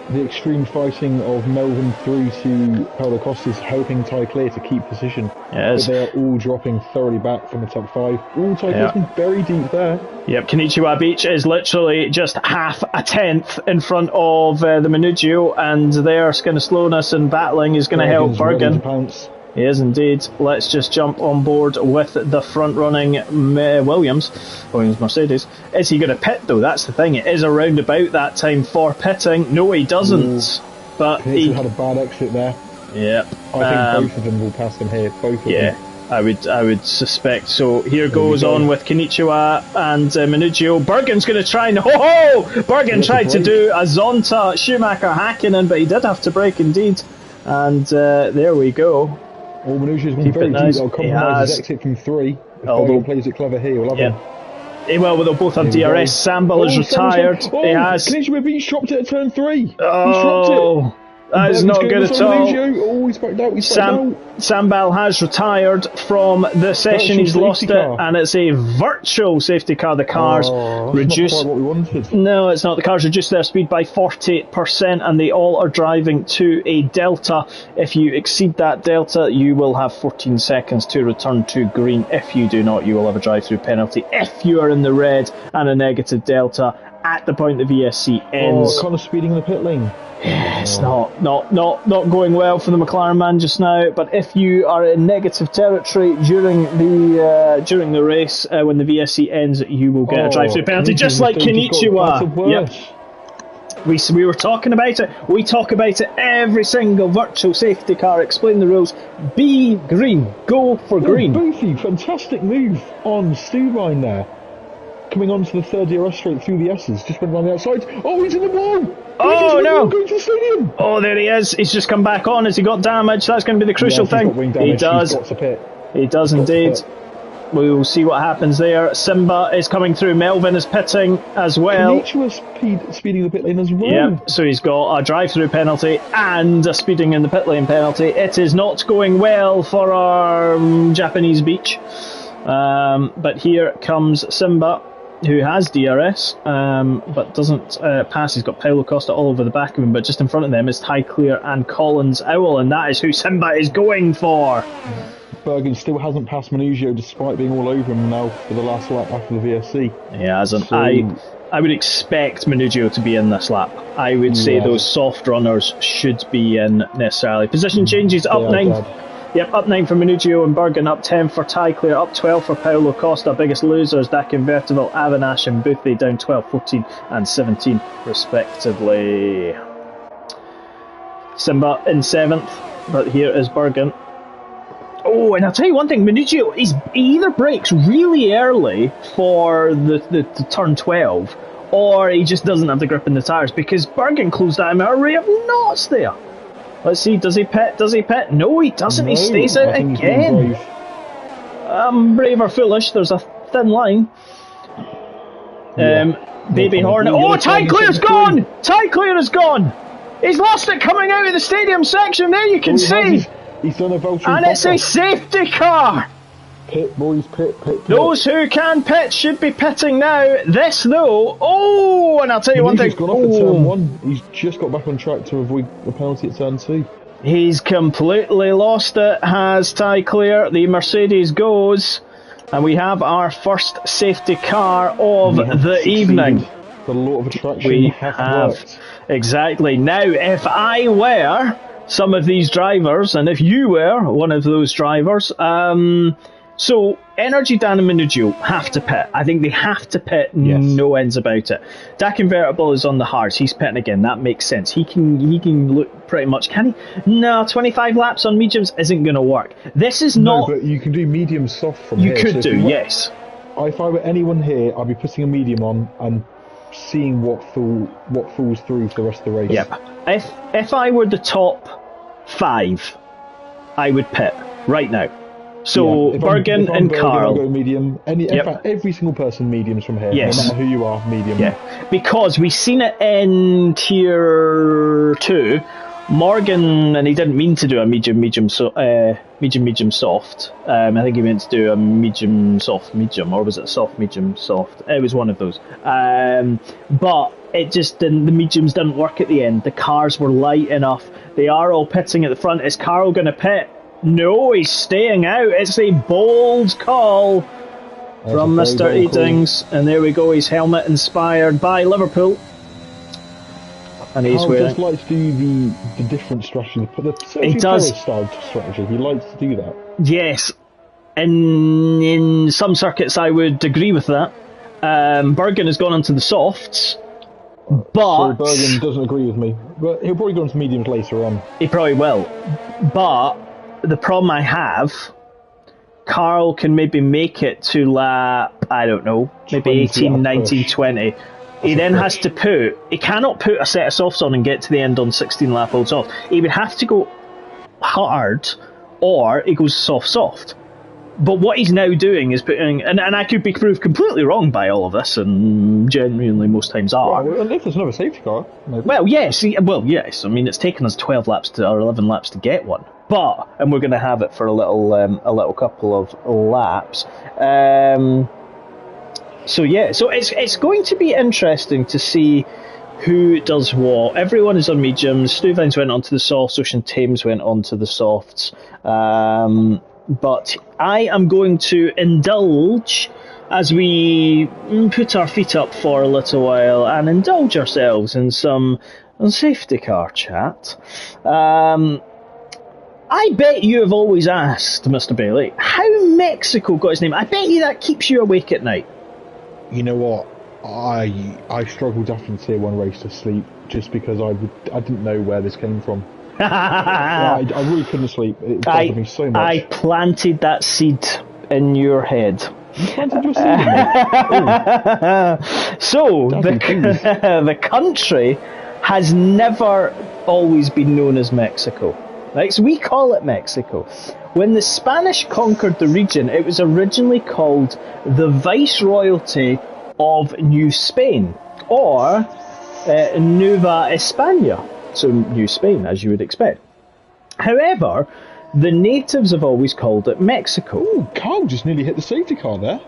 The extreme fighting of Melvin through to Paulo Costa is helping Ty Clear to keep position. Yes. But they are all dropping thoroughly back from the top 5. All Ty Clear's been very deep there. Yep, Konichiwa Beach is literally just half a tenth in front of the Manugio, and their kind of slowness and battling is going to help Bergen. He is indeed. Let's just jump on board with the front-running Williams Mercedes. Is he going to pit though? That's the thing. It is around about that time for pitting. No, he doesn't. But he had a bad exit there. Yeah. I think both of them will pass them here. Both of them. I would suspect so. Here goes on with Konichiwa and Manugio. Bergen's going to try and Bergen tried to do a Zonta Schumacher Hakkinen, but he did have to brake indeed. And there we go. Oh, Manugio's been very deep. They'll compromise his exit from 3. If Bergen plays it clever here, we'll have him. Well, they'll both have DRS. Sambal is retired. He has. Konichiwa Beach dropped it at turn 3. He dropped it. That is not good at all. Oh, he's backed out. Sambal has retired from the session. He's lost it, and it's a virtual safety car. The cars reduce. Not quite what we wanted. No, it's not. The cars reduce their speed by 40%, and they all are driving to a delta. If you exceed that delta, you will have 14 seconds to return to green. If you do not, you will have a drive-through penalty. If you are in the red and a negative delta at the point the VSC ends. Connor speeding in the pit lane. It's not going well for the McLaren man just now. But if you are in negative territory during the race, when the VSC ends, you will get a drive-through penalty, just like Konichiwa. Yep. We were talking about it. We talk about it every single virtual safety car. Explain the rules. Be green. Go for green. Boofy, fantastic move on Stubine there. Coming onto the third DRS straight through the S's, just went around the outside. Oh, he's in the wall! Oh no! Going to the stadium. Oh, there he is. He's just come back on. Has he got damage? That's going to be the crucial thing. He does. He's got to pit. He does indeed. We will see what happens there. Simba is coming through. Melvin is pitting as well. Konichiwa speeding the pit lane as well. Yep. So he's got a drive-through penalty and a speeding in the pit lane penalty. It is not going well for our Japanese beach. But here comes Simba, who has DRS, but doesn't pass. He's got Paulo Costa all over the back of him, but just in front of them is Ty Clear and Collins Owl, and that is who Simba is going for. Bergen still hasn't passed Manugio despite being all over him now for the last lap after the VSC. He hasn't. So, I would expect Manugio to be in this lap. I would say those soft runners should be in necessarily. Position changes up 9. Yep, up 9 for Manugio and Bergen, up 10 for Ty Clear, up 12 for Paulo Costa. Biggest losers, Dak Invertible, Avinash and Boothby down 12, 14 and 17 respectively. Simba in 7th, but here is Bergen. Oh, and I'll tell you one thing, Manugio, he either brakes really early for the turn 12, or he just doesn't have the grip in the tyres, because Bergen closed out an array of knots there. Let's see, does he pit? Does he pit? No, he doesn't. He stays out again. Brave or foolish, there's a thin line. Baby Hornet. Oh, Ty Clear's gone! Ty Clear is gone! He's lost it coming out of the stadium section. There you can see. He's done a Valtteri. And it's a safety car. Pit, boys, pit. Those who can pit should be pitting now. This, though, and I'll tell you one thing. He's gone off at turn 1. He's just got back on track to avoid the penalty at turn 2. He's completely lost it, has Ty Clear. The Mercedes goes, and we have our first safety car of the evening. The law of attraction we have worked. Exactly. Now, if I were some of these drivers, and if you were one of those drivers, so Energy Dan and Minugio have to pit. I think they have to pit. Yes. No ends about it. Dak Invertible is on the hards. He's pitting again. That makes sense. He can look pretty much. Can he? No, 25 laps on mediums isn't going to work. This is not. No, but you can do medium soft from you here. Could do, yes. If I were anyone here, I'd be putting a medium on and seeing what falls through for the rest of the race. Yep. If I were the top 5, I would pit right now. So Bergen and Carl. I'll go medium. In fact, every single person mediums from here. Yes. No matter who you are, medium. Yeah. Because we've seen it in Tier 2. Morgan, and he didn't mean to do a medium soft. I think he meant to do a medium soft medium, or was it soft medium soft? It was one of those. But it just didn't. The mediums didn't work at the end. The cars were light enough. They are all pitting at the front. Is Carl going to pit? No, he's staying out. It's a bold call from Mr. Eatings, and there we go. He's helmet inspired by Liverpool. And he's Carl just likes to do the different strategy. He does style strategy. He likes to do that. Yes, in some circuits I would agree with that. Bergen has gone onto the softs, but so Bergen doesn't agree with me. But he'll probably go into mediums later on. He probably will. But the problem I have, Carl can maybe make it to lap, I don't know, maybe 18, 19, 20. He then has to he cannot put a set of softs on and get to the end on 16 lap old soft. He would have to go hard, or he goes soft. But what he's now doing is putting, and I could be proved completely wrong by all of this, and genuinely most times are. Well, if there's another safety car, maybe. Well, yes. I mean, it's taken us 12 laps or 11 laps to get one, and we're going to have it for a little couple of laps. So it's going to be interesting to see who does what. Everyone is on mediums. Stuyvesant went onto the softs. Ocean Thames went onto the softs. But I am going to indulge as we put our feet up for a little while and indulge ourselves in some safety car chat. I bet you have always asked, Mr. Bailey, how Mexico got its name. I bet you that keeps you awake at night. You know what? I struggled after the Tier 1 race to sleep just because I didn't know where this came from. I really couldn't sleep. It bothered me so much. I planted that seed in your head. You planted your seed in me? So, the country has never always been known as Mexico. Right? So we call it Mexico. When the Spanish conquered the region, it was originally called the Viceroyalty of New Spain, or Nueva España, so New Spain, as you would expect. However, the natives have always called it Mexico. Ooh, Carl just nearly hit the safety car there.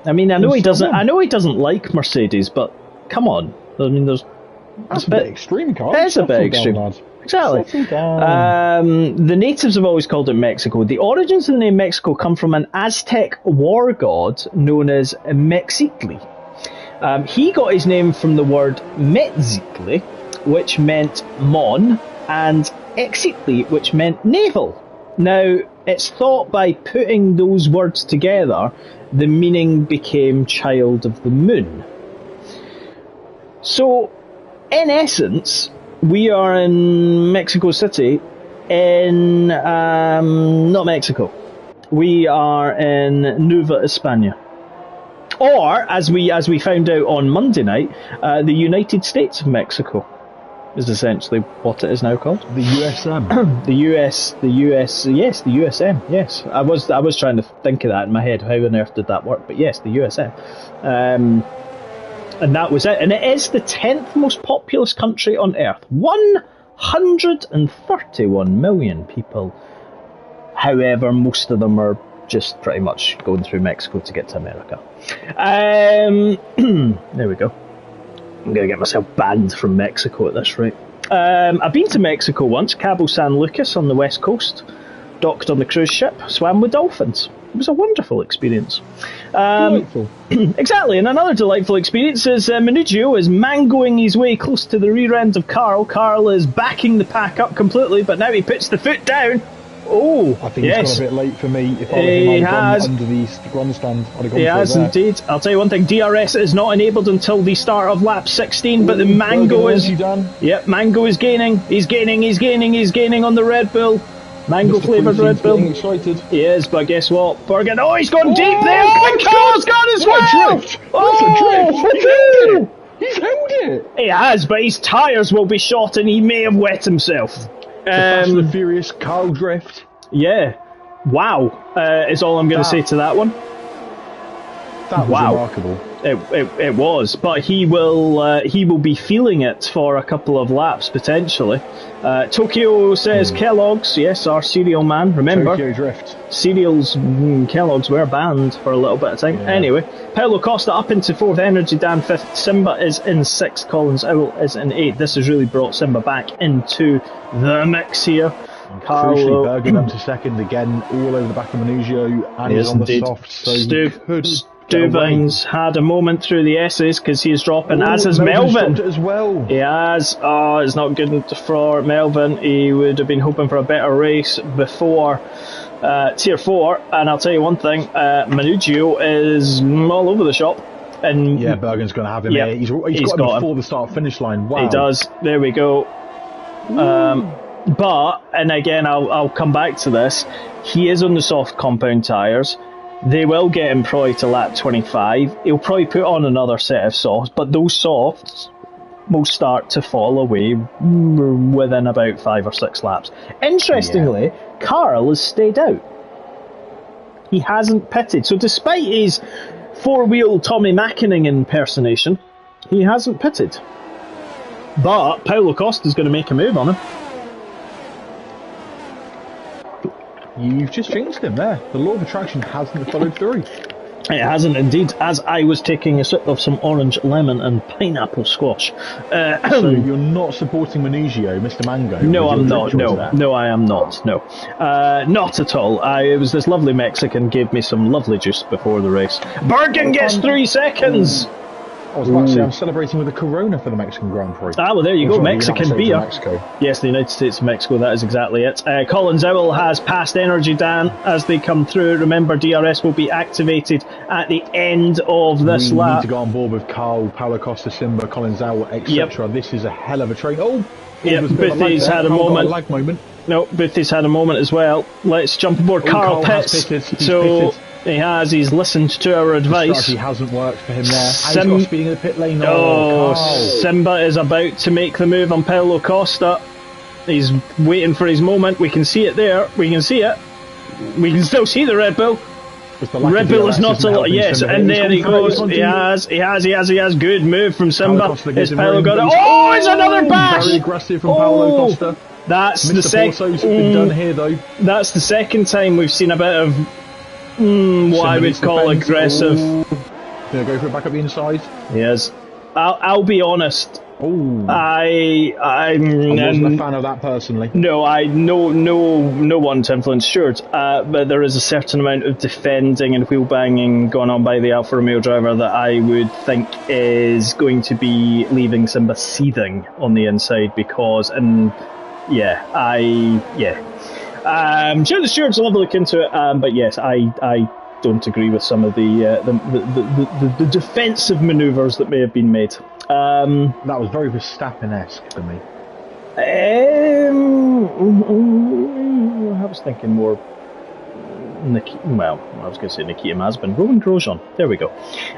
I mean, I know he doesn't like Mercedes, but come on. I mean, that's a bit extreme, Carl. It is a bit extreme. Exactly. The natives have always called it Mexico. The origins of the name Mexico come from an Aztec war god known as Mexitli. He got his name from the word Metzitli, which meant mon, and Exitli, which meant navel. Now, it's thought by putting those words together, the meaning became child of the moon. So, in essence, we are in Mexico City, not Mexico. We are in Nueva España. Or, as we found out on Monday night, the United States of Mexico is essentially what it is now called. The USM. the USM, yes. I was trying to think of that in my head, how on earth did that work, but yes, the USM. And that was it. And it is the 10th most populous country on Earth. 131 million people. However, most of them are just pretty much going through Mexico to get to America. There we go. I'm going to get myself banned from Mexico at this rate. I've been to Mexico once, Cabo San Lucas on the west coast. Docked on the cruise ship, swam with dolphins. It was a wonderful experience. Delightful. Exactly, and another delightful experience is Manugio is mangoing his way close to the rear end of Carl. Carl is backing the pack up completely, but now he puts the foot down. Oh, I think yes. it's gone a bit late for me. If I were him, I'd have gone under the grandstand. I'd have gone He for has there. indeed. I'll tell you one thing, DRS is not enabled until the start of lap 16, but the Mango is... Yep, Mango is gaining. He's gaining on the Red Bull. Mango flavoured Red Bull. Excited. He is, but guess what? Bergen, oh, he's gone deep there! Oh, And Carl's gone as well! Drift. Oh, he's held it! He has, but his tyres will be shot and he may have wet himself. Fast and the Furious Carl drift. Yeah. Wow. Is all I'm going to say to that one. That was remarkable. It was, but he will be feeling it for a couple of laps potentially. Tokyo says Kellogg's, yes, our cereal man. Remember, Tokyo drift. Cereals, Kellogg's were banned for a little bit of time. Yeah. Anyway, Paulo Costa up into 4th, Energy Dan 5th, Simba is in 6th, Collins Owl is in 8th. This has really brought Simba back into the mix here. Crucially, Bergen up to 2nd again, all over the back of Manugio, and he's on the soft, so Stuvens had a moment through the S's because he's dropping, as is Melvin. It as well. He has. Oh, it's not good for Melvin. He would have been hoping for a better race before Tier 4, and I'll tell you one thing, Manugio is all over the shop. And yeah, Bergen's going to have him here. He's got him before the start-finish line. Wow. He does. There we go. But, and again, I'll come back to this, he is on the soft compound tyres. They will get him probably to lap 25. He'll probably put on another set of softs, but those softs will start to fall away within about 5 or 6 laps. Interestingly, Carl has stayed out. He hasn't pitted. So despite his four-wheel Tommy Mackinnon impersonation, he hasn't pitted. But Paulo Costa's going to make a move on him. You've just jinxed him there. The law of attraction hasn't followed through. It hasn't indeed, as I was taking a sip of some orange lemon and pineapple squash. So you're not supporting Manugio, Mr. Mango? No, I'm not. No, I am not. No, not at all. It was this lovely Mexican gave me some lovely juice before the race. Bergen gets 3 seconds. I was about to say, I'm celebrating with a Corona for the Mexican Grand Prix. Ah, well, there you go, Mexican beer. Mexico. Yes, the United States of Mexico, that is exactly it. Collins Owl has passed Energy Dan as they come through. Remember, DRS will be activated at the end of this lap. We need to go on board with Carl, Paulo Costa, Simba, Collins Owl, etc. Yep. This is a hell of a train. Boothie's had a moment. No, Boothie's had a moment as well. Let's jump aboard. Carl pits. Pitted. He's listened to our advice. Strategy hasn't worked for him there. He's got speeding in the pit lane. Simba is about to make the move on Paulo Costa. He's waiting for his moment. We can see it there. We can see it. We can still see the Red Bull. Red Bull is not a lot. Yes, and there he goes. He has. Good move from Simba. It's Paulo got it. Oh, it's another bash. Very aggressive from Paulo Costa. That's the second. Been done here though. That's the second time we've seen a bit of what I would call aggressive. Gonna go for it back up the inside. Yes. I'll be honest. I wasn't a fan of that personally. No, no one to influence Stuart, but there is a certain amount of defending and wheel banging going on by the Alfa Romeo driver that I would think is going to be leaving Simba seething on the inside because, I'm sure the stewards will have a look into it, but yes, I don't agree with some of the defensive manoeuvres that may have been made. That was very Verstappen-esque for me. I was thinking more I was going to say Nikita Mazepin. Roman Grosjean. There we go.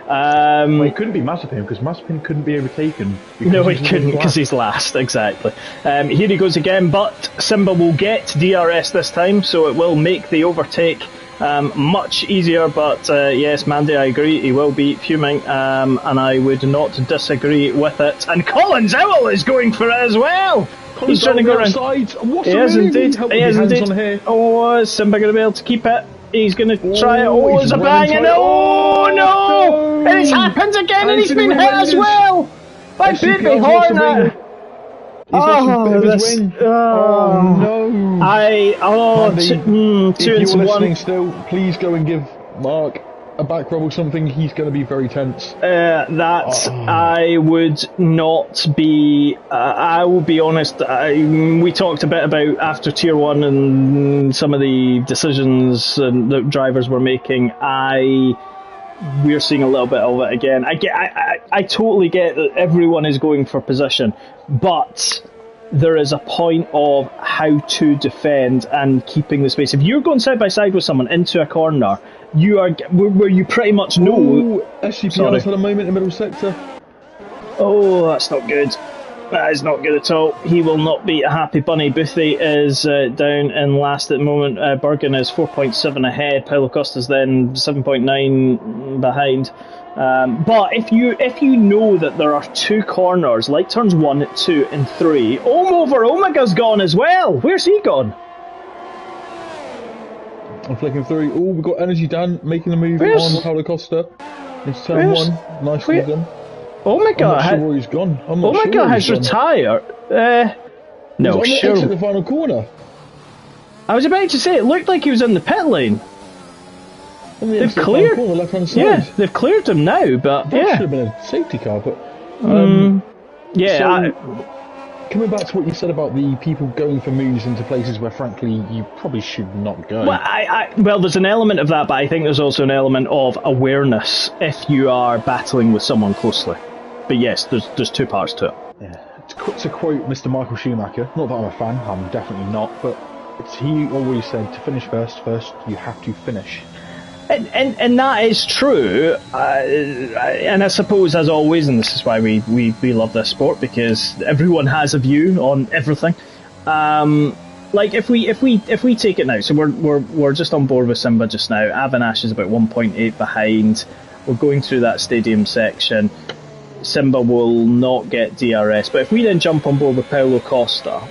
Well, it couldn't be Mazepin because Mazepin couldn't be overtaken. No, he couldn't because he's last. Exactly. Here he goes again, but Simba will get DRS this time, so it will make the overtake much easier. But yes, Mandy, I agree. He will be fuming, and I would not disagree with it. And Collins Owl is going for it as well. He's trying to go around. He is indeed. Oh, is Simba going to be able to keep it? He's going to try it. Oh, it's a bang! And oh no! And it's happened again, and he's been hit as well by Baby Hornet. lost a bit of his wing. Oh no! Mandy, if you're listening still, please go and give Mark a back rub or something. He's going to be very tense. I would not be. I will be honest. We talked a bit about after Tier 1 and some of the decisions that drivers were making. We're seeing a little bit of it again. I totally get that everyone is going for position, but there is a point of how to defend and keeping the space. If you're going side by side with someone into a corner, you are where you pretty much know. SGPR's had a moment in middle sector. Oh, that's not good. That is not good at all. He will not be a happy bunny. Boothie is down in last at the moment. Bergen is 4.7 ahead. Paulo Costa's then 7.9 behind. But if you know that there are two corners, like turns 1, 2 and 3, over Omega's gone as well. Where's he gone? I'm flicking through. Oh, we've got Energy Dan making the move on Paulo Costa. It's turn 1. Nicely done. Omega I'm not sure where he's gone. Omega has retired. No, sure. He's on the final corner. I was about to say, it looked like he was in the pit lane. They've cleared. Corner, left-hand side. Yeah, they've cleared him now, but that should have been a safety car. But coming back to what you said about the people going for moves into places where, frankly, you probably should not go. Well, there's an element of that, but I think there's also an element of awareness if you are battling with someone closely. But yes, there's two parts to it. Yeah. To quote Mr. Michael Schumacher, not that I'm a fan, I'm definitely not, but he always said, to finish first you have to finish. And that is true, and I suppose, as always, and this is why we love this sport, because everyone has a view on everything. Like if we take it now, so we're just on board with Simba just now. Avinash is about 1.8 behind. We're going through that stadium section. Simba will not get DRS, but if we then jump on board with Paulo Costa,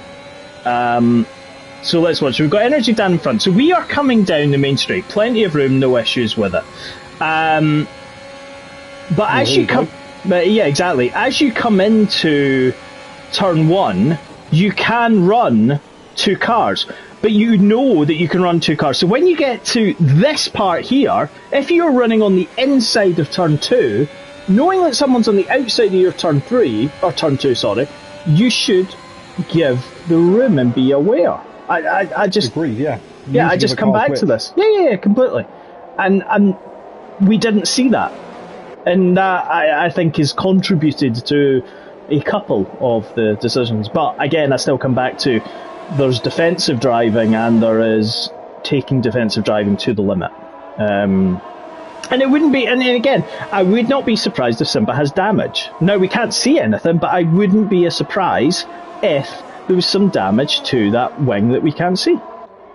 so let's watch. We've got Energy Dan in front, so we are coming down the main straight, plenty of room, no issues with it. But as you come, yeah, exactly. As you come into turn 1, you can run 2 cars. But you know that you can run 2 cars. So when you get to this part here, if you're running on the inside of turn 2, knowing that someone's on the outside of your turn 3, or turn 2, sorry, you should give the room and be aware. I just agree, yeah. Yeah, I just come back to this. Yeah, completely. And we didn't see that. And that, I think, has contributed to a couple of the decisions. But again, I still come back to, there's defensive driving and there is taking defensive driving to the limit. And it wouldn't be, and again, I would not be surprised if Simba has damage. Now, we can't see anything, but I wouldn't be a surprise if there was some damage to that wing that we can't see.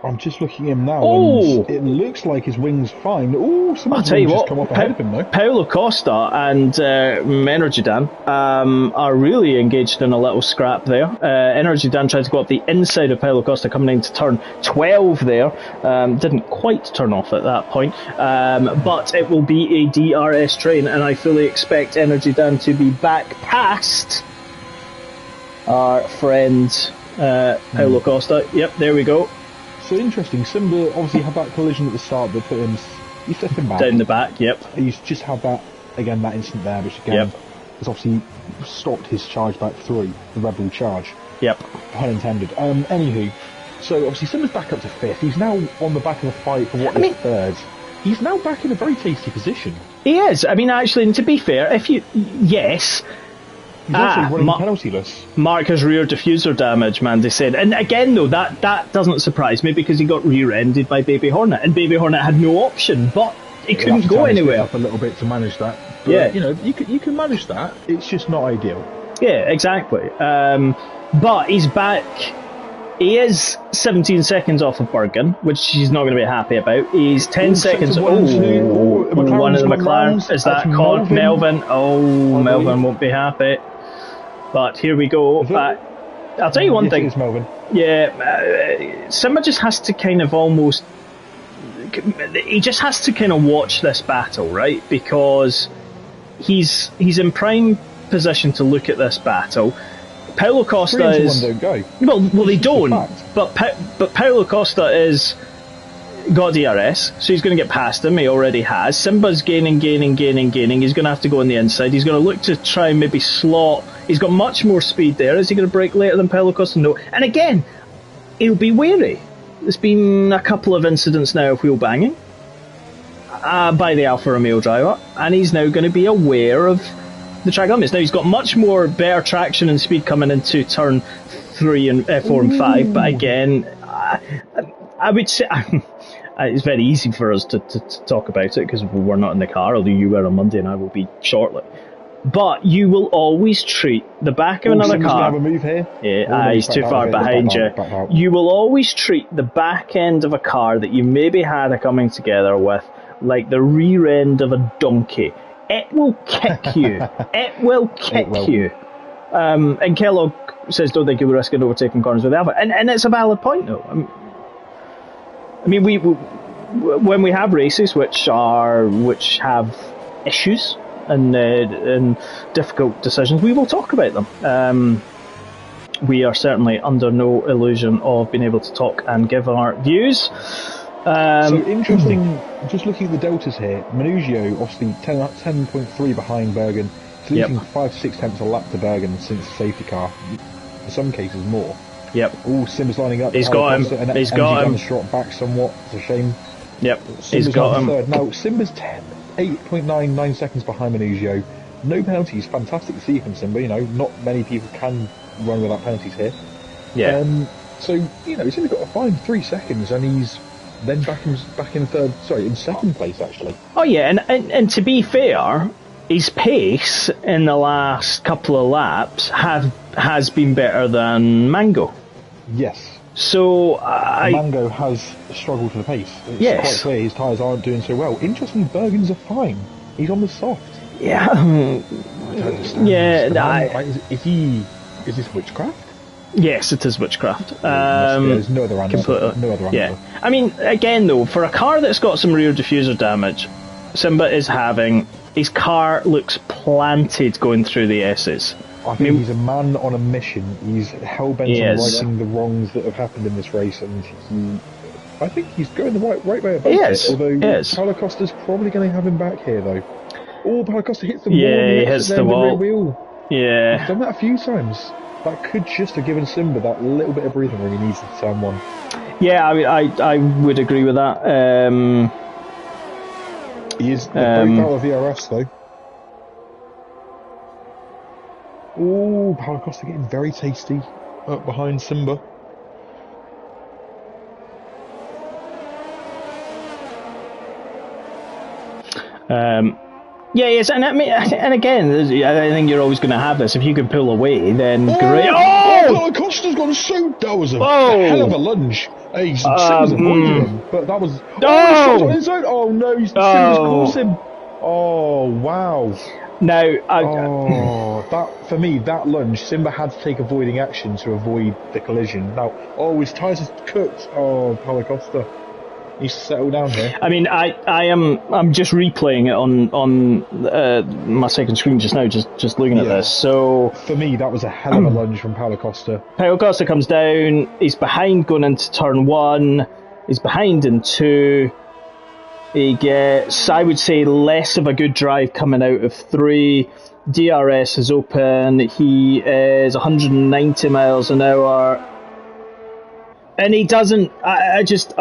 I'm just looking at him now, and it looks like his wing's fine. Oh, someone's just come up ahead of him, though. Paulo Costa and Energy Dan are really engaged in a little scrap there. Energy Dan tried to go up the inside of Paulo Costa, coming into turn 12 there. Didn't quite turn off at that point, but it will be a DRS train, and I fully expect Energy Dan to be back past our friend Paulo Costa. Yep, there we go. So interesting, Simba obviously had that collision at the start that put him, he set him back. Down the back, yep. He's just had that instant there, which again has obviously stopped his charge back through, the Red Bull charge. Yep. Pun intended. Anywho, so obviously Simba's back up to 5th, he's now on the back of the fight for what is 3rd. He's now back in a very tasty position. He is, I mean actually, and to be fair, yes... He's also running penalty-less. Mark has rear diffuser damage, Mandy said. And again, though, that doesn't surprise me because he got rear-ended by Baby Hornet, and Baby Hornet had no option, but he couldn't go anywhere. Up a little bit to manage that. But, you know, you can manage that. It's just not ideal. Yeah, exactly. But he's back. He is 17 seconds off of Bergen, which he's not going to be happy about. He's 10 seconds. One of the McLarens. Is that called Melvin? Melvin won't be happy. But here we go. I'll tell you one thing. It's Melvin. Yeah, Simba just has to kind of almost... He just has to kind of watch this battle, right? Because he's in prime position to look at this battle. Paulo Costa 3 into is 1 don't go. well they It's just a don't. fact. But Paulo Costa is got DRS, so he's going to get past him. He already has. Simba's gaining. He's going to have to go on the inside. He's going to look to try and maybe slot. He's got much more speed there. Is he going to brake later than Paulo Costa? No. And again, he'll be wary. There's been a couple of incidents now of wheel banging by the Alfa Romeo driver, and he's now going to be aware of the track limits. Now he's got much more better traction and speed coming into turn 3 and 4 and 5, but again, I would say it's very easy for us to talk about it because we're not in the car, although you were on Monday and I will be shortly. But you will always treat the back of another car. Have a move here. Yeah, he's too far behind you. You will always treat the back end of a car that you maybe had a coming together with like the rear end of a donkey. It will kick you. It will kick you. And Kellogg says, don't think you were risking overtaking corners with the Alfa. And it's a valid point, though. I mean, when we have races which have issues and difficult decisions, we will talk about them. We are certainly under no illusion of being able to talk and give our views. So interesting, just looking at the deltas here, Manugio obviously 10.3 behind Bergen, losing 5 to 6 tenths a lap to Bergen since the safety car, in some cases more. Yep. All Simba's lining up. He's got him. And He's got him. Shot back somewhat. It's a shame. Yep. Simba's He's got him. Third. Now Simba's 8.99 seconds behind Manugio. No penalties. Fantastic to see from Simba. You know, not many people can run without penalties here. Yeah. So you know, he's only got to find 3 seconds, and he's then back in second place actually. Oh yeah, and to be fair, his pace in the last couple of laps has been better than Mango. Yes. So Mango has struggled for the pace. It's quite clear his tyres aren't doing so well. Interestingly, Bergen's are fine. He's on the soft. Yeah. I don't understand. Yeah. Is this witchcraft? Yes, it is witchcraft. There's no other answer. Yeah. I mean, again though, for a car that's got some rear diffuser damage, Simba is having... His car looks planted going through the S's. I think he's a man on a mission. He's hell-bent on righting the wrongs that have happened in this race, and I think he's going the right way about it. Although Paulo Costa's probably going to have him back here, though. Oh, Paulo Costa hits the wall. Yeah, he hits the wall. Rear wheel. Yeah. He's done that a few times. That could just have given Simba that little bit of breathing room he needs to turn 1. Yeah, I would agree with that. He is very proud of VRS though. Oh, Paulo Costa getting very tasty up behind Simba. Yeah, yes, and I mean, and again, I think you're always going to have this. If you can pull away, then great. Paulo Costa's gone so. That was a hell of a lunge. Hey, Simba's avoided him, but that was. He's on his own. Oh no, Simba's caused him. Oh wow. Now, that for me, that lunge, Simba had to take avoiding action to avoid the collision. Now, his tyres are cooked. Oh, Paulo Costa. You settle down here. I mean, I'm just replaying it on my second screen just now, just looking at this. So for me, that was a hell of a lunge from Paulo Costa. Paulo Costa comes down. He's behind going into turn 1. He's behind in 2. He gets, I would say, less of a good drive coming out of 3. DRS is open. He is 190 miles an hour. And he doesn't. That's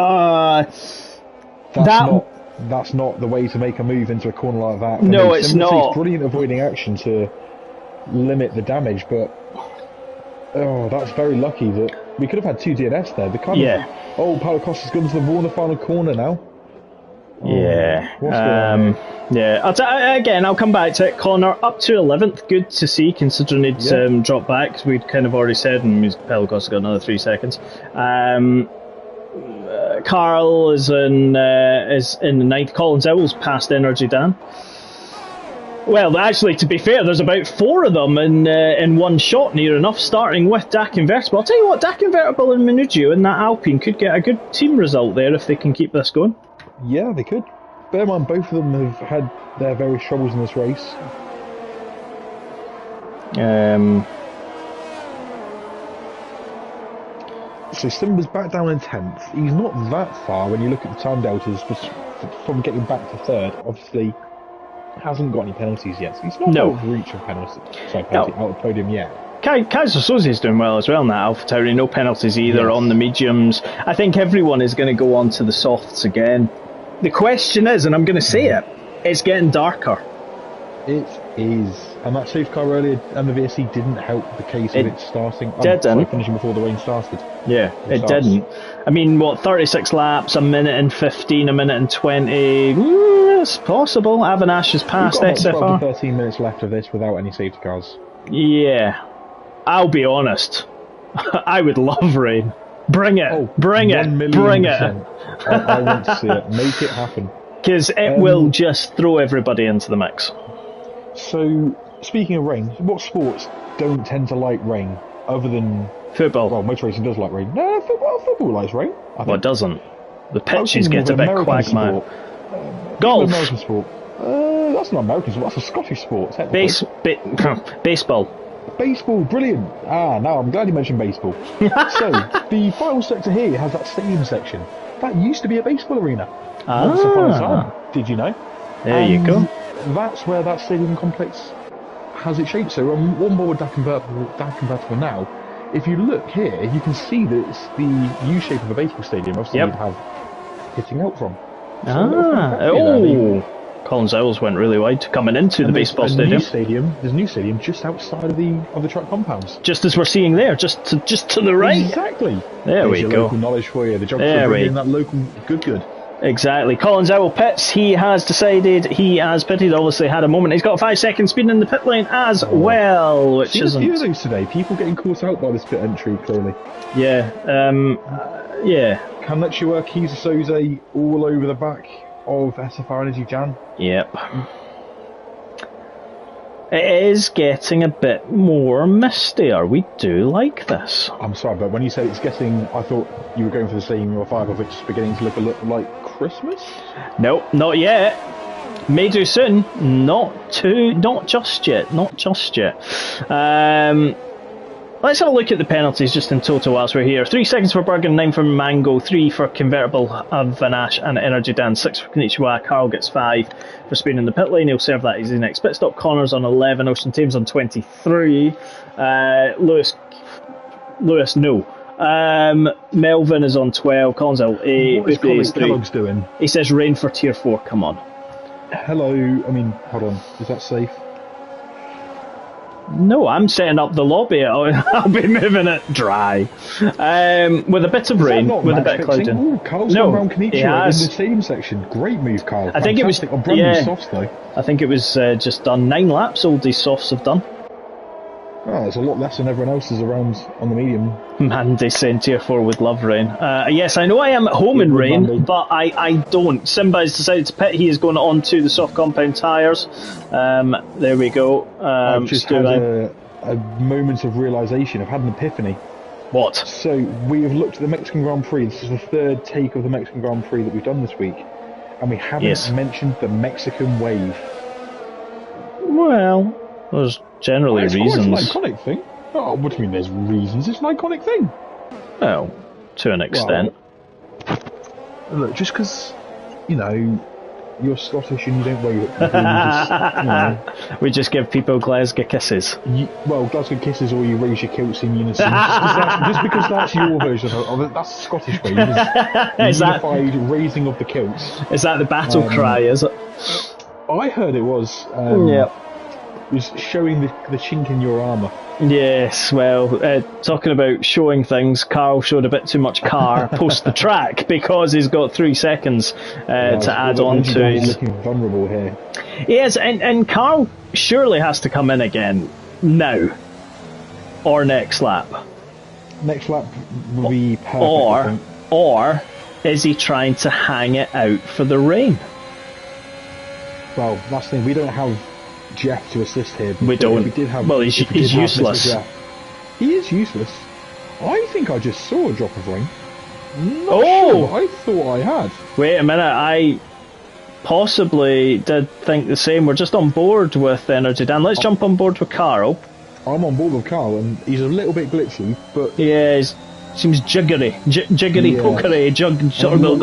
not the way to make a move into a corner like that. No, it's not. Takes brilliant avoiding action to limit the damage, but that's very lucky that we could have had 2 DNS there. Paulo Costa's gone to the wall in the final corner now. Again, I'll come back to it. Connor up to 11th, good to see considering he'd dropped back, because we'd kind of already said, and Paulo Costa got another 3 seconds. Carl is in the 9th. Colin Zowell's past Energy Dan. Well, actually, to be fair, there's about 4 of them in one shot, near enough, starting with Dak Invertible. I'll tell you what, Dak Invertible and Manugio in that Alpine could get a good team result there if they can keep this going. Yeah, they could. Bear in mind, both of them have had their various troubles in this race. So Simba's back down in 10th. He's not that far when you look at the time deltas from getting back to 3rd. Obviously, hasn't got any penalties yet, so he's not out of reach of penalty, out of podium yet. Kaiser Soze's doing well as well in that AlphaTauri, no penalties either on the mediums. I think everyone is going to go on to the softs again. The question is, and I'm going to say it, it's getting darker. It is. And that safety car earlier and the VSC didn't help the case of it starting. Finishing before the rain started. Yeah, it didn't. I mean, 36 laps, a minute and 15, a minute and 20. It's possible. Avanash has passed SFR. 12 to 13 minutes left of this without any safety cars. Yeah. I'll be honest. I would love rain. Bring it. Bring it. Bring it. I want to see it. Make it happen. Because it will just throw everybody into the mix. So, speaking of rain, what sports don't tend to like rain other than football? Well, motor racing does like rain. No, football likes rain. Well, it doesn't. The pitches get a bit quagmire. Golf. American sport. That's not American sport. That's a Scottish sport. Baseball. Baseball, brilliant. Now I'm glad you mentioned baseball. So, the final sector here has that stadium section. That used to be a baseball arena. Once upon a time. Did you know? There you go. That's where that stadium complex has its shape. So on board that convertible now, if you look here, you can see that it's the U shape of a baseball stadium. Obviously, you'd have hitting out from. So Colin Zowles went really wide coming into the baseball stadium. There's a new stadium just outside of the track compounds. Just as we're seeing there, just to the right. Exactly. There we go. Local knowledge for you. The job for bringing that local good. Exactly. Colin Zowell pits. He has decided he has pitted. Obviously had a moment. He's got 5 seconds speed in the pit lane as well, which isn't. A few of those today. People getting caught out by this pit entry clearly. Yeah. Yeah. Kanechua, Kaiser Soze all over the back of SFR Energy Jan. Yep. It is getting a bit more mistier. We do like this. I'm sorry, but when you said it's getting, I thought you were going for the same or 5 of it's beginning to look a little like Christmas? Nope, not yet. May do soon. Not just yet. Let's have a look at the penalties just in total whilst we're here. 3 seconds for Bergen, 9 for Mango, 3 for Convertible Vanash and Energy Dan, 6 for Konnichiwa. Carl gets 5 for speed in the pit lane. He'll serve that as his next pit stop. Connors on 11, Ocean Thames on 23. Lewis, no. Melvin is on 12. Collins 8. What is Colin Kellogg's doing? He says rain for tier 4. Come on. Hello. I mean, hold on. Is that safe? No, I'm setting up the lobby. I'll be moving it dry. With a bit of rain, with a bit of clouding. Ooh, Carl's gone around Konnichiwa in the stadium section. Great move, Carl. I think it was on brand new softs though. I think it was just done 9 laps. All these softs have done. Oh, it's a lot less than everyone else is around on the medium. Mandy saying tier 4 would love rain. Yes, I know I am at home in rain, Mandy. But I don't. Simba has decided to pit. He is going on to the soft compound tyres. There we go. I've just had a moment of realisation. I've had an epiphany. What? So we have looked at the Mexican Grand Prix. This is the 3rd take of the Mexican Grand Prix that we've done this week. And we haven't mentioned the Mexican wave. Well, there's generally reasons. It's an iconic thing. Oh, what do you mean there's reasons? It's an iconic thing. Well, to an extent. Well, look, just because, you're Scottish and you don't wave at people, we just give people Glasgow kisses. Glasgow kisses, or you raise your kilts in unison. just because that's your version of it, that's the Scottish way. Is unified raising of the kilts. Is that the battle cry, is it? I heard it was. Was showing the chink in your armour. Yes, well, talking about showing things, Carl showed a bit too much car post the track because he's got 3 seconds to add on to his... He's looking vulnerable here. Yes, and Carl surely has to come in again now or next lap. Next lap will be perfect. Or is he trying to hang it out for the rain? Well, that's the thing, we don't have Jeff to assist here. We don't. He's useless. He is useless. I think I just saw a drop of rain. Not sure. I thought I had. Wait a minute. I possibly did think the same. We're just on board with Energy Dan. Let's jump on board with Carl. I'm on board with Carl, and he's a little bit glitchy, but yeah, Seems jiggery, jiggery pokery,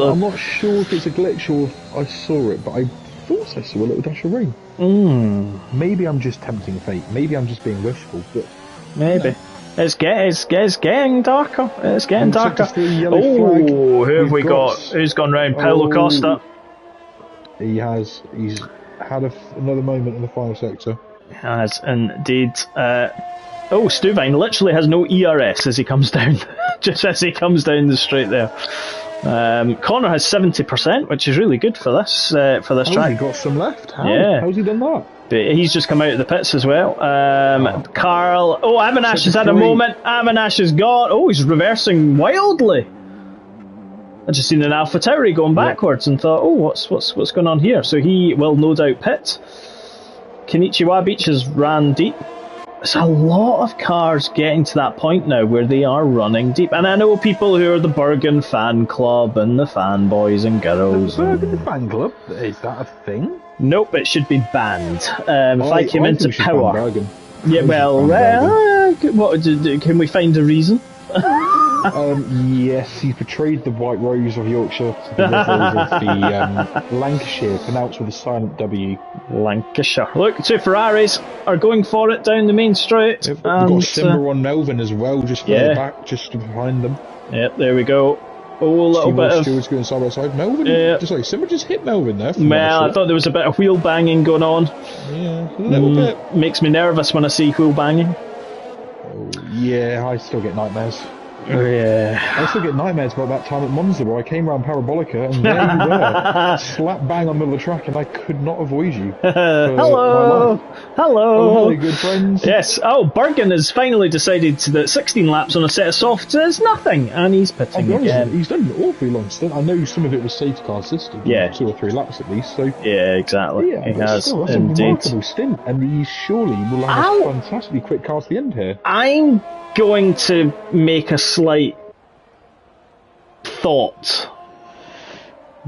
I'm not sure if it's a glitch or if I saw it, but I thought I saw a little dash of rain. Maybe I'm just tempting fate. Maybe I'm just being wishful, but maybe. It's getting darker. It's getting darker. Oh, who have we got? Who's gone round? Paulo Costa. He has. He's had another moment in the final sector. Has indeed. Stuvine literally has no ERS as he comes down, just as he comes down the straight there. Connor has 70%, which is really good for this track. He got some left. How's he done that? But he's just come out of the pits as well. Carl. Oh, Avanash has had a moment. Avanash has got. Oh, he's reversing wildly. I just seen an Alpha Tauri going backwards and thought, oh, what's going on here? So he will no doubt pit. Kenichi Wabeach has ran deep. There's a lot of cars getting to that point now where they are running deep. And I know people who are the Bergen fan club and the fanboys and girls. The Bergen fan club? Is that a thing? Nope, it should be banned. If I came into power. Yeah, can we find a reason? Yes, he portrayed the White Rose of Yorkshire to the rivers of the Lancashire, pronounced with a silent W. Lancashire. Look, two Ferraris are going for it down the main straight. We've got Simmer on Melvin as well, just further back, just behind them. Yep, there we go. Oh, a little bit of... Stewart's going side by side. Melvin, Simmer just hit Melvin there. Well, I thought there was a bit of wheel banging going on. Yeah, a little bit. Makes me nervous when I see wheel banging. Oh, yeah, I still get nightmares. Yeah. I still get nightmares about that time at Monza where I came around Parabolica and there you were, slap bang on the middle of the track, and I could not avoid you. Hello! Hello, good friends. Yes. Oh, Bergen has finally decided that 16 laps on a set of softs is nothing, and he's pitting again. He's done an awfully long stint. I know some of it was safety car assisted. 2 or 3 laps at least. So. Yeah, exactly. Yeah, he has still, that's indeed. a remarkable stint, and he surely will have a fantastically quick car to the end here. I'm going to make a slight thought.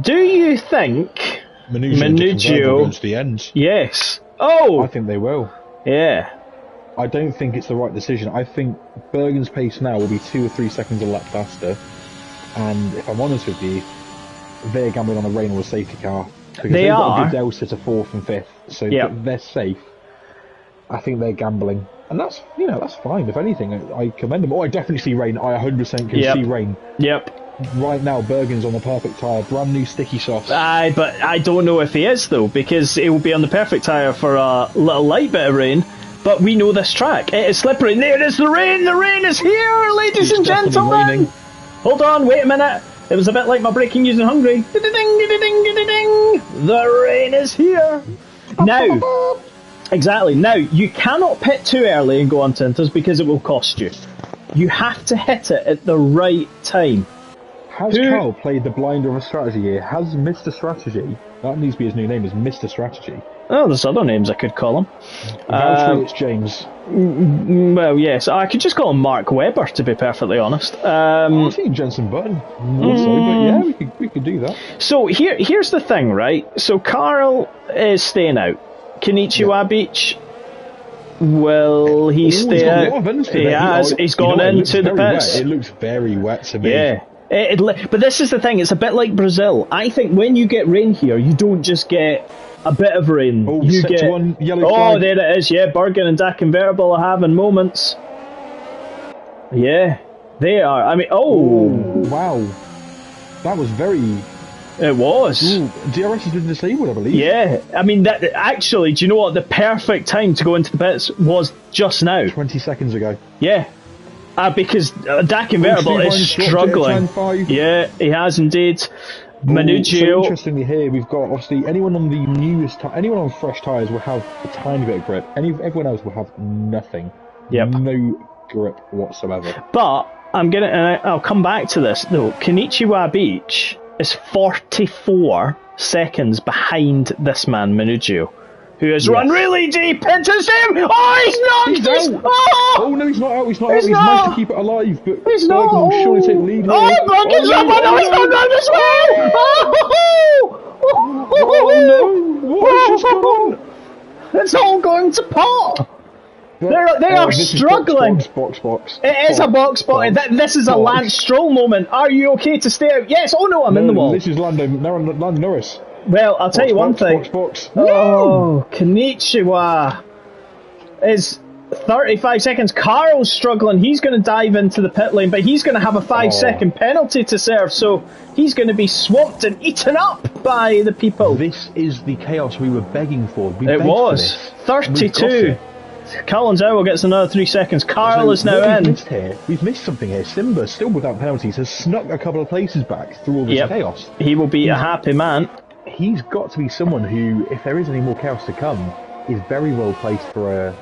Do you think Manugio to the end? Yes. Oh, I think they will. Yeah. I don't think it's the right decision. I think Bergen's pace now will be 2 or 3 seconds a lap faster, and if I'm honest with you, they're gambling on a rain or a safety car because they've got a good delta to 4th and 5th, so they're safe. I think they're gambling. And that's fine. If anything, I commend them. Oh, I definitely see rain. I 100% can see rain. Yep. Right now, Bergen's on the perfect tyre. Brand new sticky softs. But I don't know if he is, though, because he will be on the perfect tyre for a little light bit of rain. But we know this track. It is slippery. There is the rain. The rain is here, ladies and gentlemen. Raining. Hold on. Wait a minute. It was a bit like my breaking news in Hungary. The rain is here. Now... Exactly. Now, you cannot pit too early and go on Tintas because it will cost you. You have to hit it at the right time. Has Carl played the blinder of a strategy here? Has Mr. Strategy, that needs to be his new name, is Mr. Strategy. Oh, there's other names I could call him. It's James. Well, yes, I could just call him Mark Webber, to be perfectly honest. I was thinking Jensen Button, more so, but yeah, we could do that. So here's the thing, right? So Carl is staying out. Kenichi Wabeach, will he stay out? He has. He's gone into the pits. It looks very wet to me. Yeah. But this is the thing, it's a bit like Brazil. I think when you get rain here, you don't just get a bit of rain. Oh, you get one yellow flag. There it is, Bergen and Dak Convertible are having moments. Yeah, they are. I mean, wow. That was very... It was. Ooh, DRS has been disabled, I believe. Yeah, I mean, that actually, do you know what? The perfect time to go into the pits was just now. 20 seconds ago. Yeah. Because Dak Convertible is struggling. Yeah, he has indeed. Manugio. So interestingly here, we've got, obviously, anyone on the newest, anyone on fresh tyres will have a tiny bit of grip. Everyone else will have nothing. Yep. No grip whatsoever. But, I'll come back to this, though. Kenichi Wabeach is 44 seconds behind this man, Manugio, who has run really deep into him. Oh, he's not! Oh no, he's not out. He's managed to keep it alive, but he's not. Bergen will surely take the lead. Bergen's up! No, he's not going this way! Oh no! What has just gone on? It's all going to pot! They are struggling. Box. It is a box spot. This is a Lance Stroll moment. Are you okay to stay out? Yes. Oh no, I'm in the wall. This is Lando Norris. Well, I'll tell you one thing. Box. Oh, Konnichiwa is 35 seconds. Carl's struggling. He's going to dive into the pit lane, but he's going to have a 5-second penalty to serve, so he's going to be swamped and eaten up by the people. This is the chaos we were begging for. It was 32. Colin Zhao gets another 3 seconds. Carl is now in. We've missed something here. Simba, still without penalties, has snuck a couple of places back through all this chaos. He will be a happy man. He's got to be someone who, if there is any more chaos to come, is very well placed for a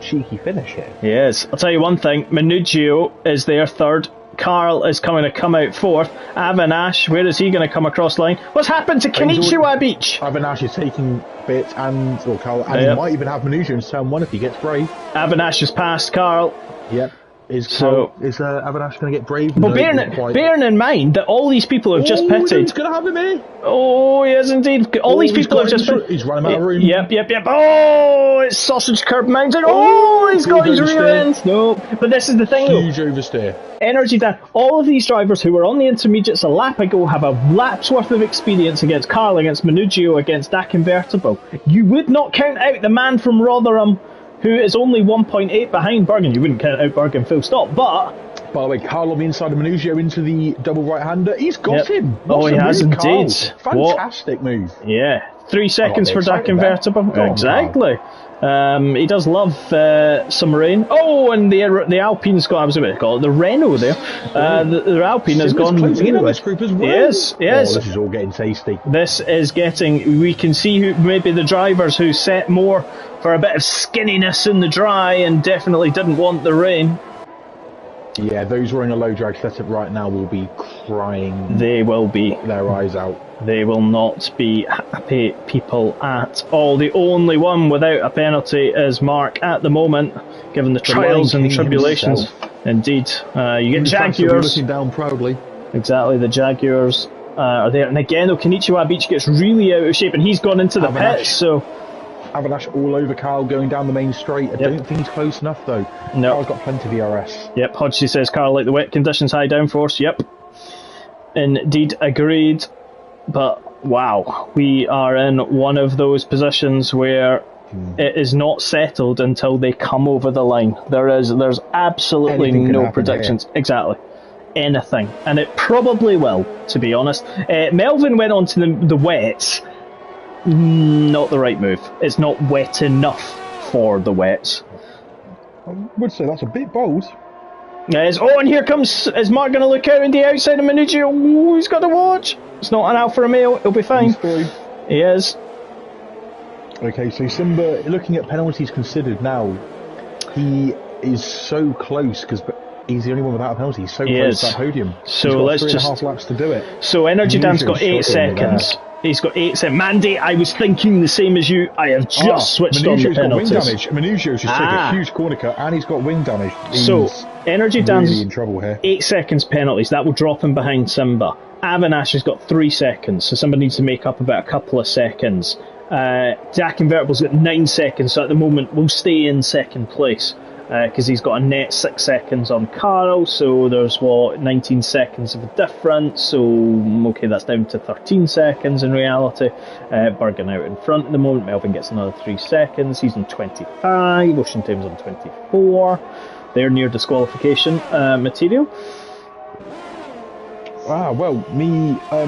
cheeky finish here. Yes. I'll tell you one thing. Manugio is there third. Carl is going to come out fourth. Avinash, where is he going to come across line? What's happened to Konnichiwa Beach? Avinash is taking bit and Carl, and he might even have Manugio in turn one if he gets brave. Avinash has passed Carl. Yep. Is Avinash going to get brave? But bearing in mind that all these people have just pitted. He's going to have him here. Oh, yes, indeed. All these people have just pitted. He's running out of room. Yep. Oh, it's Sausage Curb Mountain. Oh, he's got his rear end. No, but this is the thing, huge oversteer. Energy down. All of these drivers who were on the intermediates a lap ago have a lap's worth of experience against Carl, against Manugio, against Dak Invertible. You would not count out the man from Rotherham, who is only 1.8 behind Bergen. You wouldn't count out Bergen full stop, but... By the way, Carl on the inside of Manugio into the double right-hander. He's got him. He has indeed. Fantastic move. Yeah. 3 seconds for Dak Invertible. Exactly. He does love some rain. Oh, and the Alpine's got, I was about to call it the Renault there. The Alpine has gone. Closing in this group as well. Yes. Oh, this is all getting tasty. This is getting. We can see who maybe the drivers who set more for a bit of skinniness in the dry and definitely didn't want the rain. Yeah, those wearing a low drag setup right now will be crying. They will be. Their eyes out. They will not be happy people at all. The only one without a penalty is Mark at the moment, given the trials and tribulations. Indeed. You get Jaguars. Looking down proudly. Exactly, the Jaguars are there. And again, Konnichiwa Beach gets really out of shape, and he's gone into the pits, so... Avinash all over Carl going down the main straight. I don't think he's close enough though. No. Carl's got plenty of ERS. Yep, Hodgsey says Carl like the wet conditions, high downforce. Yep. Indeed, agreed. But wow, we are in one of those positions where it is not settled until they come over the line. There's absolutely no predictions. Here. Exactly. Anything. And it probably will, to be honest. Melvin went on to the wets. Not the right move. It's not wet enough for the wets. I would say that's a bit bold. Yes. Oh, and here comes... Is Mark going to look out on the outside of Manugio? Oh, he's got to watch. It's not an Alfa Romeo. He'll be fine. He's through. He is. Okay, so Simba, looking at penalties considered now, he is so close because he's the only one without a penalty. He's so close to that podium. So let's just... 3.5 laps to do it. So Energy Dan's got 8 seconds. He's got 8 seconds. Mandy, I was thinking the same as you. I have just switched on the penalties. Got wing damage. Manugio's just taken a huge corner cut, and he's got wing damage. So Energy Dan's really in trouble here. 8 seconds penalties. That will drop him behind Simba. Avinash has got 3 seconds, so Simba needs to make up about a couple of seconds. Dak Invertible's got 9 seconds, so at the moment we'll stay in second place. Because he's got a net 6 seconds on Carl, so there's 19 seconds of a difference, so okay, that's down to 13 seconds in reality. Bergen out in front at the moment. Melvin gets another 3 seconds. He's on 25. Ocean Time's on 24. They're near disqualification material. Well,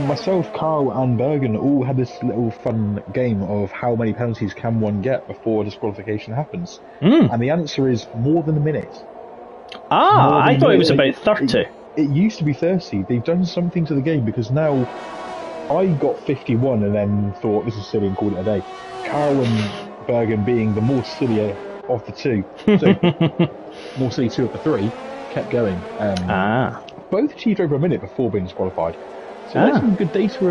myself, Carl and Bergen all had this little fun game of how many penalties can one get before disqualification happens. And the answer is more than a minute. I thought it was about 30. It used to be 30. They've done something to the game because now I got 51 and then thought this is silly and called it a day. Carl and Bergen being the more sillier of the two, so more silly 2 of the 3, kept going. Both achieved over a minute before being disqualified. So that's some good data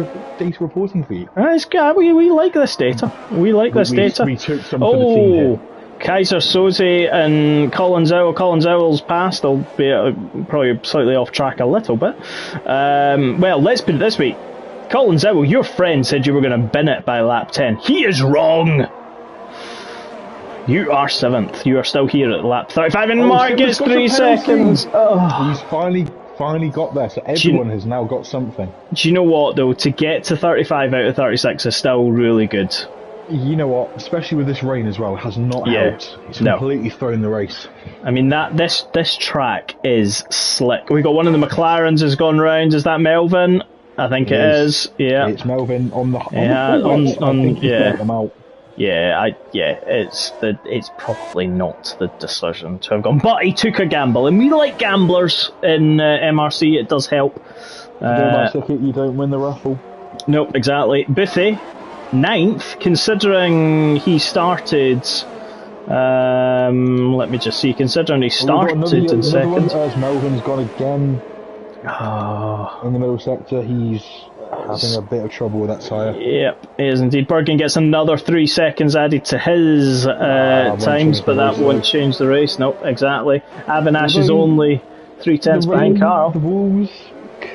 reporting for you. It's good. We like this data. We data. We took some for the team here. Kaiser Soze and Colin Zowell. Colin Zowell's passed, albeit probably slightly off track a little bit. Well, let's put it this way. Colin Zowell, your friend said you were going to bin it by lap 10. He is wrong. You are 7th. You are still here at lap 35, and Oh, Mark Simba's gets got 3 the penalty. seconds. Oh. He's finally got there, so everyone has now got something. Do you know what, though? To get to 35 out of 36 is still really good. You know what? Especially with this rain as well, it has not helped. It's completely thrown the race. I mean, this track is slick. We got one of the McLarens has gone round. Is that Melvin? I think it is. Yeah, it's Melvin on the them out. Yeah, it's probably not the decision to have gone, but he took a gamble, and we like gamblers in MRC. It does help. You don't win the raffle. Nope, exactly. Boothie, 9th, considering he started. Let me just see. Considering he started in second. Melvin's gone again. In the middle sector, he's having a bit of trouble with that tyre. Yep, he is indeed. Bergen gets another 3 seconds added to his times, but that won't change the race. Nope, exactly. Avinash is only 3/10 behind Carl. The Wolves,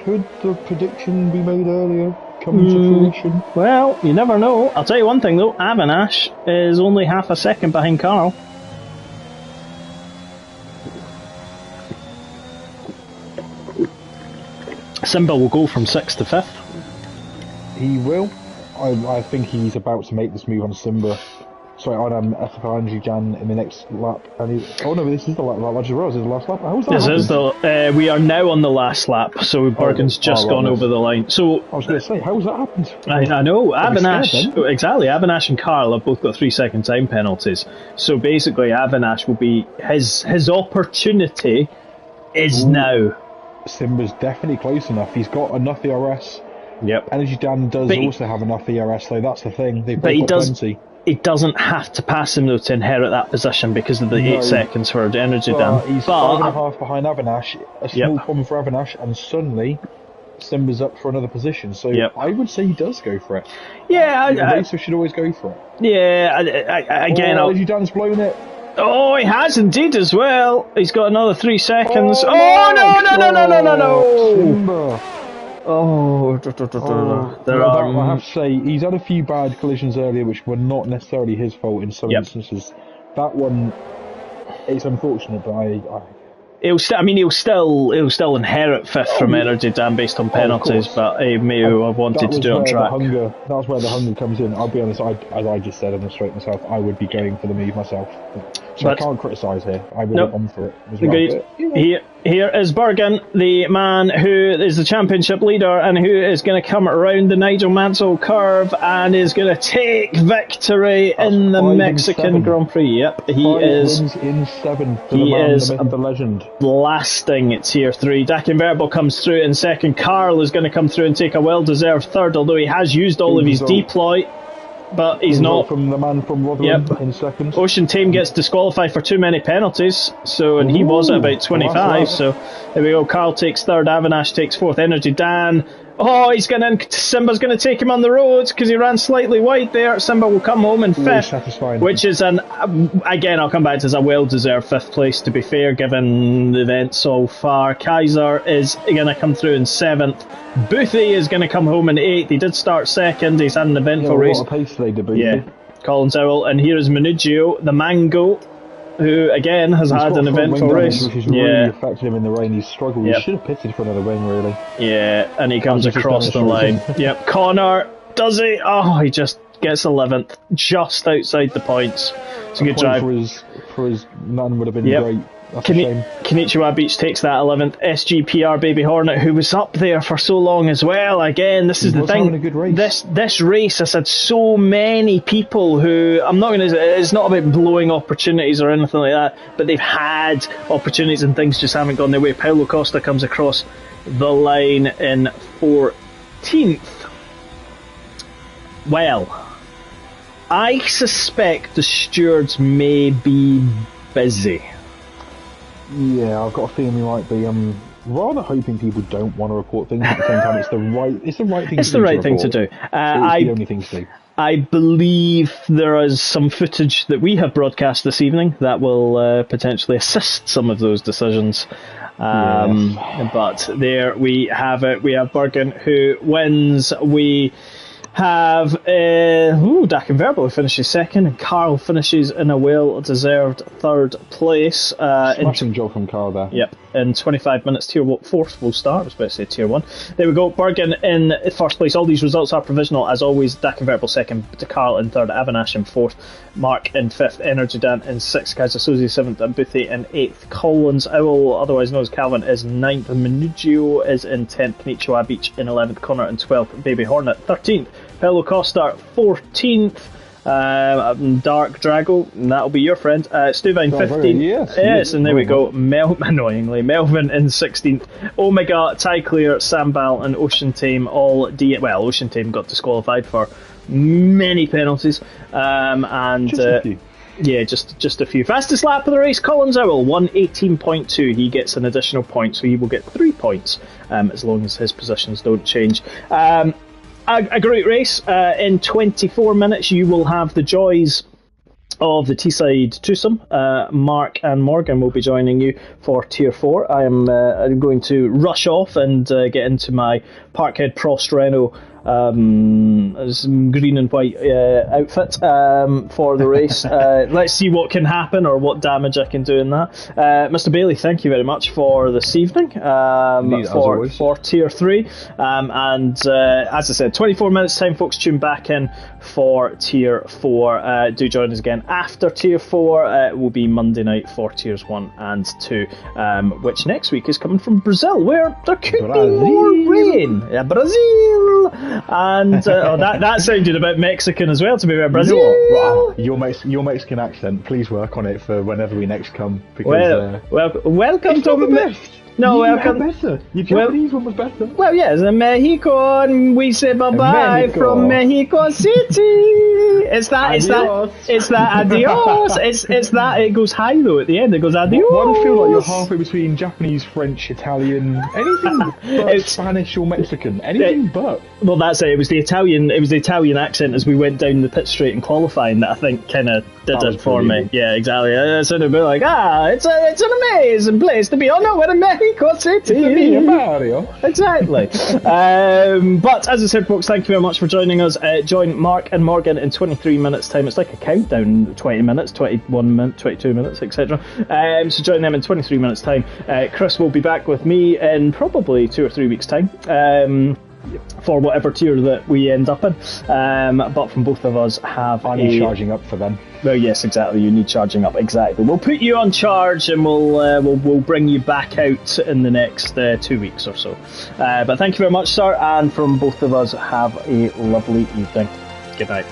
could the prediction be made earlier? Come to fruition? Well, you never know. I'll tell you one thing though, Avinash is only half a second behind Carl. Simba will go from 6th to 5th. He will. I think he's about to make this move on Simba. Sorry, on FFRNG Jan in the next lap. Oh no, this is the lap. I just realised this is the last lap. How's that? This is the. We are now on the last lap, so Bergen's just gone over the line. So I was going to say, how's that happened? I know. Avinash, exactly. Avinash and Carl have both got 3-second time penalties. So basically, Avinash will be his opportunity is now. Simba's definitely close enough. He's got enough ERS. Yep. Energy Dan does also have enough ERS, though. That's the thing. They've both got plenty. He doesn't have to pass him though to inherit that position because of the 8 seconds for the Energy Dan. He's 5.5 behind Avinash. A small problem for Avinash, and suddenly Simba's up for another position. So I would say he does go for it. Yeah, the racer should always go for it. Yeah, again, Energy Dan's blown it. Oh, he has indeed as well. He's got another 3 seconds. No! Simba. I have to say, he's had a few bad collisions earlier, which were not necessarily his fault in some instances. That one, it's unfortunate, but he'll still inherit 5th from Energy Dan based on penalties, but he may have wanted to do it on track. That's where the hunger comes in. I'll be honest, as I just said on the straight myself, I would be going for the move myself. So I can't criticise here. I would have gone for it as well. Here is Bergen, the man who is the championship leader and who is going to come around the Nigel Mansell curve and is going to take victory in the Mexican Grand Prix. Yep, he is in 7th. He is the legend. Blasting tier 3. Dakin Verbal comes through in 2nd. Carl is going to come through and take a well-deserved 3rd, although he has used all of his deploy. But he's not. From the man from Rotherham in 2nd. Ocean Tame gets disqualified for too many penalties, and he was at about 25. So there we go. Carl takes 3rd, Avinash takes 4th, Energy Dan. Oh, he's going in. Simba's going to take him on the roads because he ran slightly wide there. Simba will come home in 5th, which is again, I'll come back to as a well-deserved 5th place, to be fair, given the event so far. Kaiser is going to come through in 7th. Boothie is going to come home in 8th. He did start 2nd. He's had an eventful race. What a pace they did, Boothie. Yeah, Collins Owl. And here is Manugio, the Mango, who again has had an eventful race. Which has really affected him in the rain. He's struggled. He should have pitted for another wing, really. Yeah, and he comes across the line. Yep, Connor, does he? Oh, he just gets 11th, just outside the points. It's a good drive. For his man would have been great. That's a shame. Konnichiwa Beach takes that 11th. SGPR Baby Hornet, who was up there for so long as well. Again, this is the thing. A good race. This race has had so many people who, I'm not going to, it's not about blowing opportunities or anything like that, but they've had opportunities and things just haven't gone their way. Paulo Costa comes across the line in 14th. Well, I suspect the stewards may be busy. Yeah, I've got a feeling we might be. I'm rather hoping people don't want to report things. At the same time, it's the right thing. It's the right thing to do. It's the only thing to do. I believe there is some footage that we have broadcast this evening that will potentially assist some of those decisions. But there we have it. We have Bergen who wins. have Dak and Verbal who finishes second, and Carl finishes in a well-deserved third place. Smashing job from Carl there. Yep, in 25 minutes, Tier 4 will start. I was about to say Tier 1. There we go, Bergen in first place. All these results are provisional, as always. Dak and Verbal second, Carl in third, Avanash in fourth, Mark in fifth, Energy Dan in sixth, Kaiser Suzy seventh, and Boothie in eighth. Collins Owl, otherwise known as Calvin, is ninth, Minugio is in 10th, Knichiwa Beach in 11th, Connor in 12th, Baby Hornet 13th, Hello Costa 14th, Dark Drago, and that'll be your friend, Stuvine 15th, yes, and there we go, annoyingly, Melvin in 16th, Omega, Ty Clear, Sambal and Ocean Tame all Ocean Tame got disqualified for many penalties, and just a few. Yeah, just a few. Fastest lap of the race, Collins Owl, 1:18.2. He gets an additional point, so he will get 3 points as long as his positions don't change. A great race. In 24 minutes, you will have the joys of the Teesside twosome. Mark and Morgan will be joining you for Tier 4. I'm going to rush off and get into my Parkhead Prost Renault green and white outfit for the race. Let's see what can happen or what damage I can do in that. Mr. Bailey, thank you very much for this evening for Tier 3. And as I said, 24 minutes time, folks, tune back in for Tier 4. Do join us again after Tier 4. It will be Monday night for Tiers 1 and 2, which next week is coming from Brazil, where there could be more rain. Yeah, Brazil! And that sounded a bit Mexican as well, to be fair. Brazil. You know what? Your Mexican accent. Please work on it for whenever we next come. Because, welcome to welcome. Better. Your Japanese one was better. Well, yes, in Mexico, and we say bye bye from Mexico City. It's that adios. It's that. It goes high though at the end. It goes adios. Why do you feel like you're halfway between Japanese, French, Italian, anything but Spanish or Mexican? Anything but. Well, that's it. It was the Italian accent as we went down the pit straight in qualifying that I think kind of did it for me. Yeah, exactly. I sort of be like, it's an amazing place to be. Oh no, we're in Mexico City. Mario. Exactly. But as I said, folks, thank you very much for joining us. Join Mark and Morgan in 23 minutes time. It's like a countdown: 20 minutes, 21 minutes, 22 minutes, etc. So join them in 23 minutes time. Chris will be back with me in probably 2 or 3 weeks time. For whatever tier that we end up in, but from both of us I need charging up for them. Well, yes, exactly. You need charging up, exactly. We'll put you on charge, and we'll bring you back out in the next 2 weeks or so. But thank you very much, sir, and from both of us, have a lovely evening. Good night.